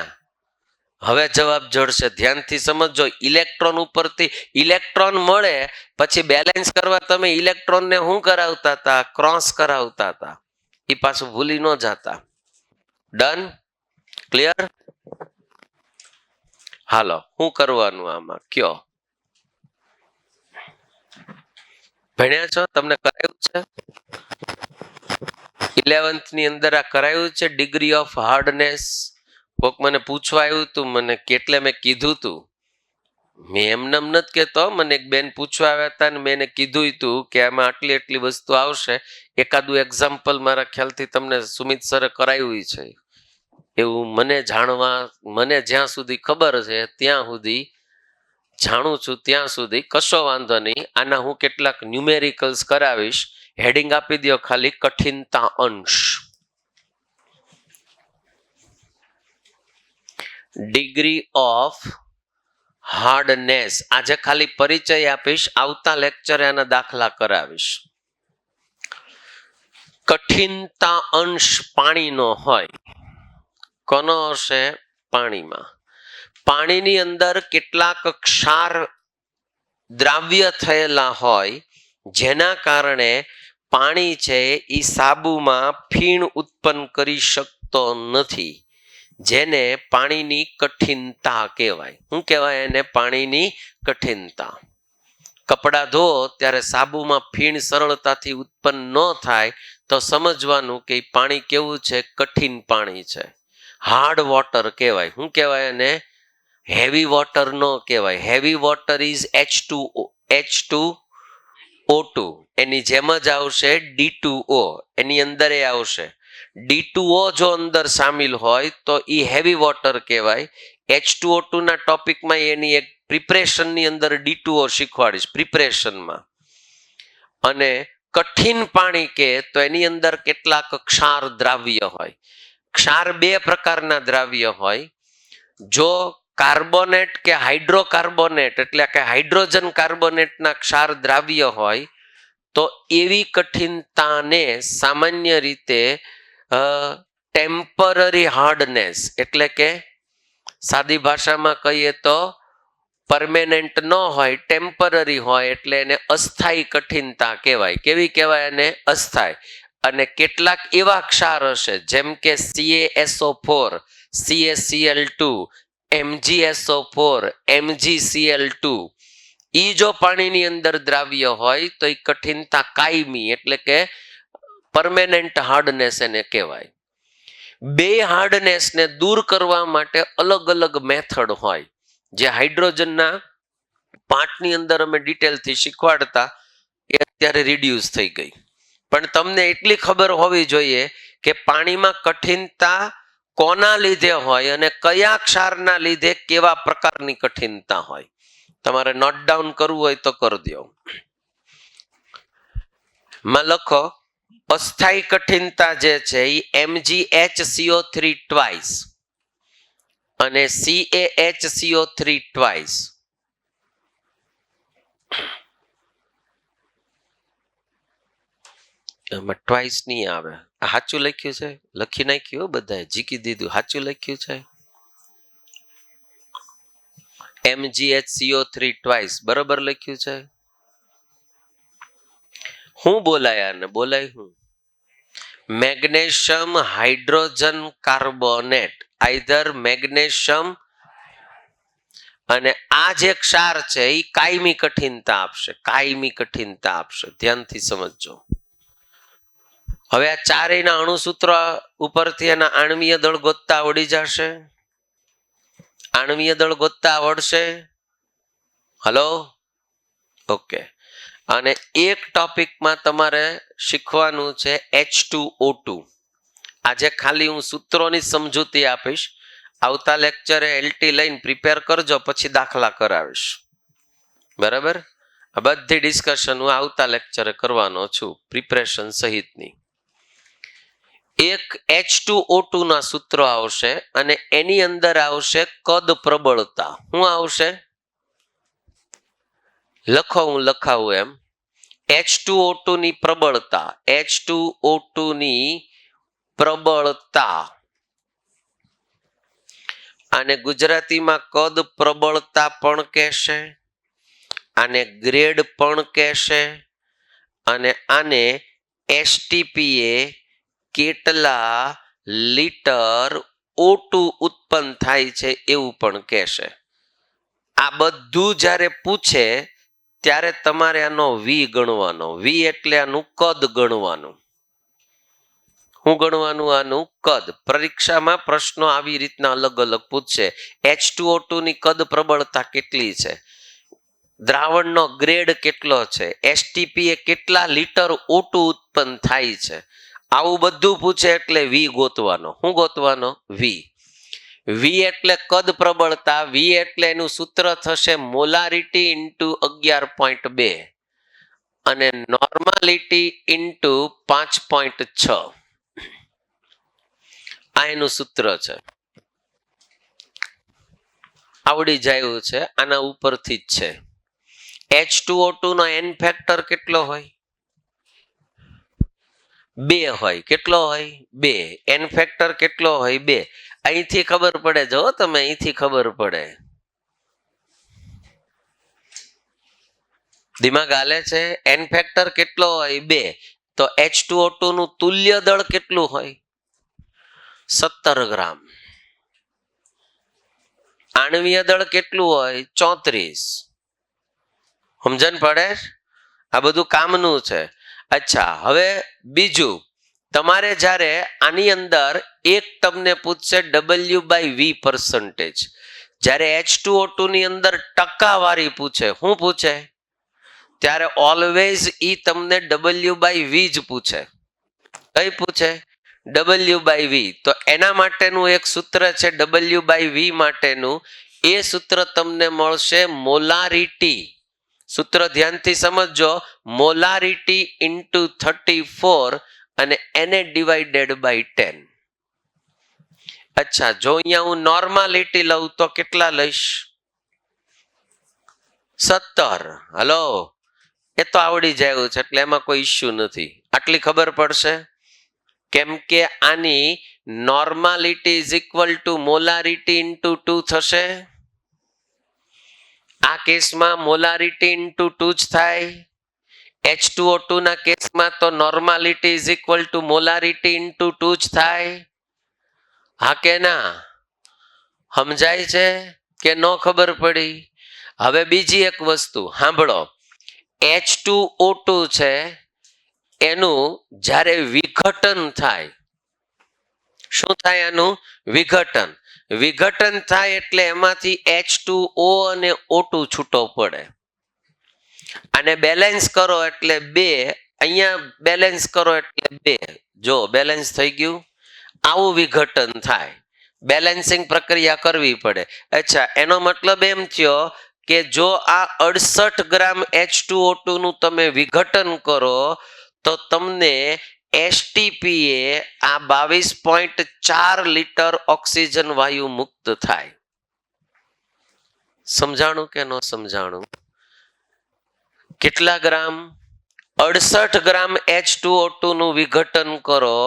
હવે જવાબ જડશે, ધ્યાનથી સમજો। ઇલેક્ટ્રોન ઉપરથી ઇલેક્ટ્રોન મળે પછી બેલેન્સ કરવા તમે ઇલેક્ટ્રોનને શું કરાવતા હતા? ક્રોસ કરાવતા હતા। એ પાછું ભૂલી ન જાતા। ડન? ક્લિયર? હાલો, શું કરવાનું આમાં કયો? ભણ્યા છો? તમને કરાયું છે 11th ની અંદર? આ કરાયું છે ડિગ્રી ઓફ હાર્ડનેસ? કોક મને પૂછવા આવ્યું હતું મને, કેટલે મેં કીધું તું, મેં એમને નથી કહેતો, મને એક બેન પૂછવા આવ્યા હતા ને મેં કીધું હતું કે આમાં આટલી વસ્તુ આવશે। એકાદું એક્ઝામ્પલ મારા ખ્યાલથી તમને સુમિત સરે કરાવ્યું છે એવું મને જ્યાં સુધી ખબર છે ત્યાં સુધી જાણું છું, ત્યાં સુધી કશો વાંધો નહીં। આના હું કેટલાક ન્યુમેરિકલ્સ કરાવીશ, હેડિંગ આપી દો ખાલી, કઠિનતા અંશ। ડિગ્રી ઓફ હાર્ડનેસ આજે ખાલી પરિચય આપીશ, આવતા લેક્ચરે આના દાખલા કરાવીશ। કઠિનતા અંશ પાણીનો હોય। કોનો હશે? પાણીમાં। પાણીની અંદર કેટલાક ક્ષાર દ્રાવ્ય થયેલા હોય, જેના કારણે પાણી છે એ સાબુમાં ફીણ ઉત્પન્ન કરી શકતો નથી, જેને પાણીની કઠિનતા કહેવાય। શું કહેવાય એને? પાણીની કઠિનતા। કપડાં ધો ત્યારે સાબુમાં ફીણ સરળતાથી ઉત્પન્ન ન થાય તો સમજવાનું કે પાણી કેવું છે? કઠિન પાણી છે, હાર્ડ વોટર કહેવાય। શું કહેવાય એને? હેવી વોટર નો કહેવાય. Heavy water is H2O2. એની જેમ જ આવશે D2O, એની અંદર એ આવશે. D2O જો અંદર સામેલ હોય તો એ હેવી વોટર કહેવાય. H2O2 ના ટોપિકમાં એની એક પ્રિપરેશનની અંદર D2O શીખવાડીશ પ્રિપરેશનમાં. અને કઠિન પાણી કે તો એની અંદર કેટલાક ક્ષાર દ્રાવ્ય હોય. ક્ષાર બે પ્રકારના દ્રાવ્ય હોય. જો કાર્બોનેટ કે હાઇડ્રોકાર્બોનેટ એટલે કે હાઇડ્રોજન કાર્બોનેટના ક્ષાર દ્રાવ્ય હોય તો એવી કઠિનતાને સામાન્ય રીતે ટેમ્પરરી હાર્ડનેસ એટલે કે સાદી ભાષામાં કહીએ તો પરમેનન્ટ ન હોય, ટેમ્પરરી હોય એટલે એને અસ્થાયી કઠિનતા કહેવાય. કેવી કહેવાય? એને અસ્થાયી. અને કેટલાક એવા ક્ષાર હશે જેમ કે CaSO4, CaCl2, MgSO4, MgCl2. ઈ જો પાણીની અંદર દ્રાવ્ય હોય તો એ કઠિનતા કાયમી એટલે કે પરમેનન્ટ હાર્ડનેસ એને કહેવાય. બે હાર્ડનેસને દૂર કરવા માટે અલગ અલગ મેથડ હોય. જે હાઇડ્રોજનના પાઠની અંદર અમે ડિટેલથી શીખવાડતા એ અત્યારે રિડ્યુસ થઈ ગઈ. પણ તમને એટલી ખબર હોવી જોઈએ કે પાણીમાં કઠિનતા કોના લીધે હોય અને કયા ક્ષારના લીધે કેવા પ્રકારની કઠિનતા હોય. તમારે નોટ ડાઉન કરવું હોય તો કરી દો. માં લખો અસ્થાયી કઠિનતા જે છે એ MgHCO3 ટ્વાઇસ અને CaHCO3 ટ્વાઇસ. એમાં ટ્વાઇસ નહીં આવે. આ સાચું લખ્યું છે, લખી નાખ્યું બધાએ, જીકી દીધું. સાચું લખ્યું છે MgHCO3 ટ્વાઇસ, બરોબર લખ્યું છે. હું બોલાય આને? બોલાય હું? Magnesium hydrogen carbonate, either magnesium. અને આ જે ક્ષાર છે એ કાયમી કઠિનતા આપશે, કાયમી કઠિનતા આપશે. ધ્યાનથી સમજજો. હવે આ ચારેયના અણુસૂત્ર ઉપરથી એના આણ્વીય દળ ગોતતા આવડી જશે. આણ્વીય દળ ગોતતા આવડશે? Hello, okay. અને એક ટોપિકમાં તમારે શીખવાનું છે H2O2. આજે ખાલી હું સૂત્રોની સમજૂતી આપીશ. આવતા લેક્ચરે LT લઈને પ્રિપેર કરજો, પછી દાખલા કરાવીશ. બરાબર? આ બધી ડિસ્કશન હું આવતા લેક્ચરે કરવાનો છું, પ્રિપરેશન સહિતની. એક H2O2 ના સૂત્રો આવશે અને એની અંદર આવશે કદ પ્રબળતા. શું આવશે? લખો, હું લખાવું એમ. H2O2 ની પ્રબળતા, H2O2 ની પ્રબળતા. આને ગુજરાતીમાં કદ પ્રબળતા પણ કહેશે, આને ગ્રેડ પણ કહેશે, અને આને STPA કેટલા લીટર O2 ઉત્પન્ન થાય છે એવું પણ કહેશે. આ બધું જ્યારે પૂછે ત્યારે તમારે આનો વી ગણવાનો. વી એટલે આનું કદ ગણવાનું. શું ગણવાનું? આનું કદ. પરીક્ષામાં પ્રશ્નો આવી રીતના અલગ અલગ પૂછશે. H2O2 ની કદ પ્રબળતા કેટલી છે, દ્રાવણનો ગ્રેડ કેટલો છે, STPA કેટલા લીટર O2 ઉત્પન્ન થાય છે, આવું બધું પૂછે એટલે વી ગોતવાનો. શું ગોતવાનો? વી. વી એટલે કદ પ્રબળતા. વી એટલે એનું સૂત્ર થશે મોલારિટી ઇન્ટુ 11.2 અને નોર્માલિટી ઇન્ટુ 5.6. આ એનું સૂત્ર છે. આવડી જાય છે, આના ઉપરથી જ છે. H2O2 નો N ફેક્ટર કેટલો હોય? 2 હોય. કેટલો હોય? 2. N ફેક્ટર કેટલો હોય? 2. અહીંથી ખબર પડે. જો તમે અહીંથી ખબર પડે. દિમાગ હાલે છે? N ફેક્ટર કેટલો હોય? 2. તો H2O2 નું તુલ્ય દળ કેટલું હોય? 17 ગ્રામ. આણ્વીય દળ કેટલું હોય? 34. સમજણ પડે? આ બધું કામનું છે. અચ્છા, હવે બીજું, તમારે જ્યારે આની અંદર એક તમને પૂછશે W/V %, જ્યારે H2O2 ની અંદર ટકાવારી પૂછે, શું પૂછે, ત્યારે ઓલવેઝ ઈ તમને W/V જ પૂછે. કઈ પૂછે? W/V. તો એના માટેનું એક સૂત્ર છે W/V માટેનું, એ સૂત્ર તમને મળશે મોલારિટી. સૂત્ર ધ્યાનથી સમજજો, મોલારિટી ઇન્ટુ 34 અને એને ડિવાઇડેડ બાય 10. અચ્છા, જો અહીંયા હું નોર્માલિટી લઉં તો કેટલા લઈશ? 17. હલો, એ તો આવડી જાય છે એટલે એમાં કોઈ ઇશ્યુ નથી. આટલી ખબર પડશે, કેમ કે આની normality is equal two molarity into 2 થશે. આ કેસમાં મોલારિટી ઇન્ટુ 2 જ થાય. H2O2 ના કેસમાં તો normality is equal two molarity into 2 જ થાય. હા કે ના? સમજાય છે કે ન ખબર પડી? હવે બીજી એક વસ્તુ સાંભળો, H2O2 છે એનું જ્યારે વિઘટન થાય, શું થાય? એનું વિઘટન. વિઘટન થાય એટલે એમાંથી H2O અને O2 છૂટો પડે. આને બેલેન્સ કરો એટલે 2, અહીંયા બેલેન્સ કરો એટલે 2. જો બેલેન્સ થઈ ગયું. આવું વિઘટન થાય, બેલેન્સિંગ પ્રક્રિયા કરવી પડે. અચ્છા, એનો મતલબ એમ થયો કે જો આ 68 ગ્રામ H2O2 નું તમે વિઘટન કરો તો તમને STPA આ 22.4 લિટર ઓક્સિજન વાયુ મુક્ત થાય. સમજાણું કે ન સમજાણું? કેટલા ગ્રામ? 68 ગ્રામ H2O2 નું વિઘટન કરો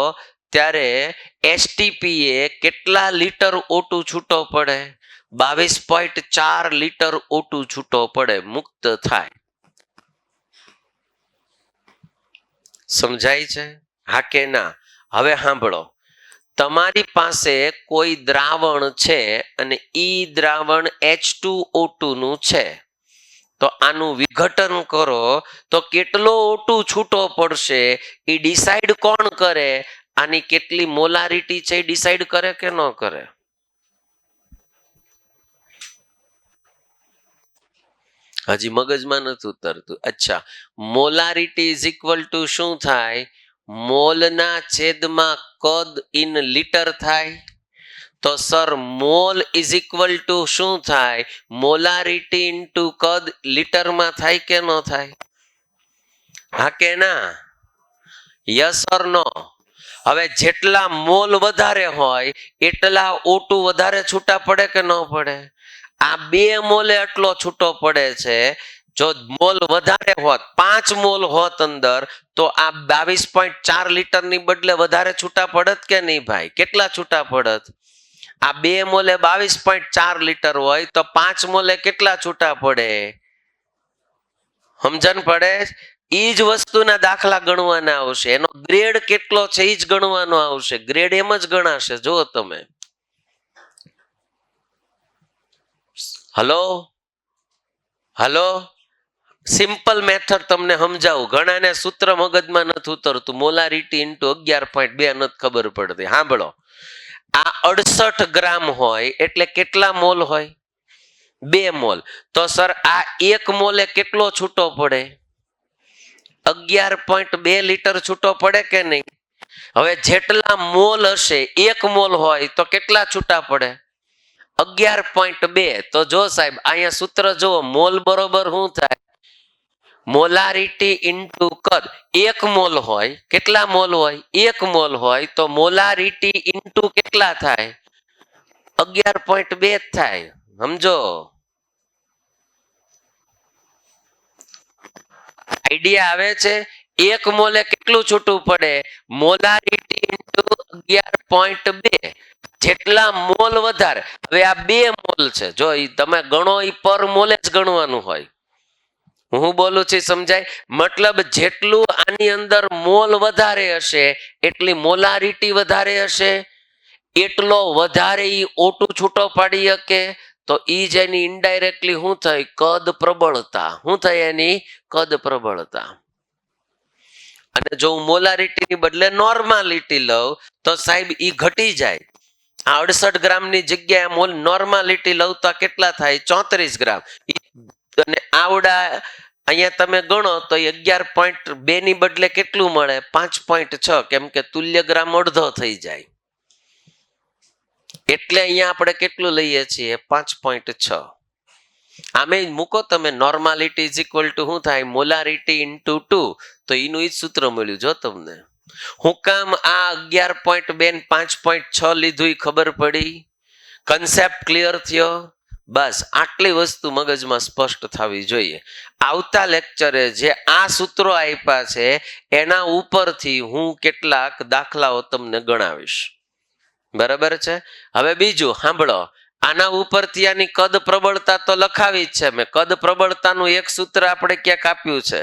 ત્યારે STPA કેટલા લિટર O2 છૂટો પડે? 22.4 લિટર O2 છૂટો પડે, મુક્ત થાય. સમજાય છે? હા કે ના? હવે સાંભળો, તમારી પાસે કોઈ દ્રાવણ છે અને ઈ દ્રાવણ H2O2 નું છે, તો આનું વિઘટન કરો તો કેટલો O2 છૂટો પડશે એ ડિસાઈડ કોણ કરે? આની કેટલી મોલારિટી છે એ ડિસાઈડ કરે કે ન કરે? હજી મગજમાં નથી ઉતરતું. અચ્છા, મોલારિટી ઇઝ ઇક્વલ ટુ શું થાય? મોલના છેદમાં કદ ઇન લીટર થાય. તો sir mall is equal two શું થાય? મોલારિટી ઇન્ટુ કદ લીટરમાં થાય કે ન થાય? હા કે ના? યસ ઓર નો? હવે જેટલા મોલ વધારે હોય એટલા O2 વધારે છૂટા પડે કે ન પડે? આ 2 મોલે એટલો છૂટો પડે છે. જો મોલ વધારે હોત, 5 મોલ હોત અંદર, તો આ 22.4 લિટર ની બદલે વધારે છૂટા પડત કે નહીં ભાઈ? કેટલા છૂટા પડત? આ 2 મોલે 22.4 લિટર હોય તો 5 મોલે કેટલા છૂટા પડે? સમજણ પડે? ઈ જ વસ્તુના દાખલા ગણવાના આવશે, એનો ગ્રેડ કેટલો છે ઈ જ ગણવાનો આવશે. ગ્રેડ એમ જ ગણાશે. જો તમે, હલો હલો, સિમ્પલ મેથડ તમને સમજાવું. ઘણાને સૂત્ર મગજમાં નથી ઉતરતું. મોલારિટી ઇન્ટુ 11.2 નથી ખબર પડતી. સાંભળો, આ 68 ગ્રામ હોય એટલે કેટલા મોલ હોય? 2 મોલ. તો સર આ 1 મોલે કેટલો છૂટો પડે? 11.2 લિટર છૂટો પડે કે નહીં? હવે જેટલા મોલ હશે, 1 મોલ હોય તો કેટલા છૂટા પડે? 11.2. તો જો સાહેબ અહીંયા સૂત્ર જુઓ, મોલ બરોબર શું થાય? મોલારિટી ઇન્ટુ કદ. 1 મોલ હોય, કેટલા મોલ હોય? 1 મોલ હોય તો મોલારિટી ઇન્ટુ કેટલા થાય? 11.2 થાય. સમજો? આઈડિયા આવે છે? 1 મોલે કેટલું છૂટું પડે? Molarity into 11.2. જેટલા મોલ વધારે. હવે આ 2 મોલ છે, જો તમે ગણો એ પર મોલે જ ગણવાનું હોય. હું બોલું છું સમજાય? મતલબ જેટલું આની અંદર મોલ વધારે હશે એટલી મોલારિટી વધારે હશે, એટલો વધારે ઈ O2 છૂટો પાડી શકે. તો ઈ જ એની ઇનડાયરેક્ટલી શું થાય? કદ પ્રબળતા. શું થાય એની? કદ પ્રબળતા. અને જો હું મોલારિટી ની બદલે નોર્માલિટી લઉં તો સાહેબ ઈ ઘટી જાય. 68 ગ્રામની જગ્યાએ મોલ નોર્માલિટી લઉં તો કેટલા થાય? 34 ગ્રામ. અને આવડા અહીંયા તમે ગણો તો 11.2 ની બદલે કેટલું મળે? 5.6, કેમ કે તુલ્ય ગ્રામ અડધો થઈ જાય. એટલે અહીંયા આપણે કેટલું લઈએ છીએ? 5.6. આમે મૂકો તમે, નોર્માલિટી ઇઝ ઇક્વલ ટુ શું થાય? Molarity into 2. તો એનું જ સૂત્ર મળ્યું જો તમને. હું કામ આ 11.2 ને 5.6 લીધું એ ખબર પડી? કન્સેપ્ટ ક્લિયર થયો? બસ આટલી વસ્તુ મગજમાં સ્પષ્ટ થવી જોઈએ. આવતા લેક્ચરે જે આ સૂત્રો આપ્યા છે એના ઉપરથી હું કેટલાક દાખલાઓ તમને ગણાવીશ. બરાબર છે? હવે બીજું સાંભળો, આના ઉપરથી આની કદ પ્રબળતા તો લખાવી જ છે મેં. કદ પ્રબળતાનું એક સૂત્ર આપણે ક્યાંક આપ્યું છે,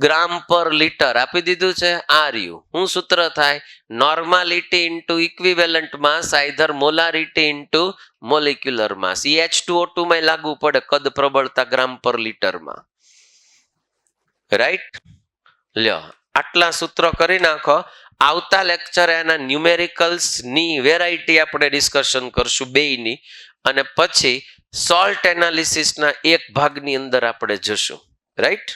ગ્રામ પર લીટર આપી દીધું છે. આ રહ્યું. શું સૂત્ર થાય? નોર્માલિટી ઇન્ટુ ઇક્વિવેલન્ટ માસ આઈધર મોલારિટી ઇન્ટુ મોલિક્યુલર માસ. એ H2O2 માં લાગુ પડે કદ પ્રબળતા ગ્રામ પર લીટરમાં. રાઈટ? લ્યો આટલા સૂત્રો કરી નાખો. આવતા લેક્ચર એના ન્યુમેરિકલ્સ ની વેરાયટી આપણે ડિસ્કશન કરશું બેયની, અને પછી સોલ્ટ એનાલિસિસના એક ભાગની અંદર આપણે જશું. રાઈટ?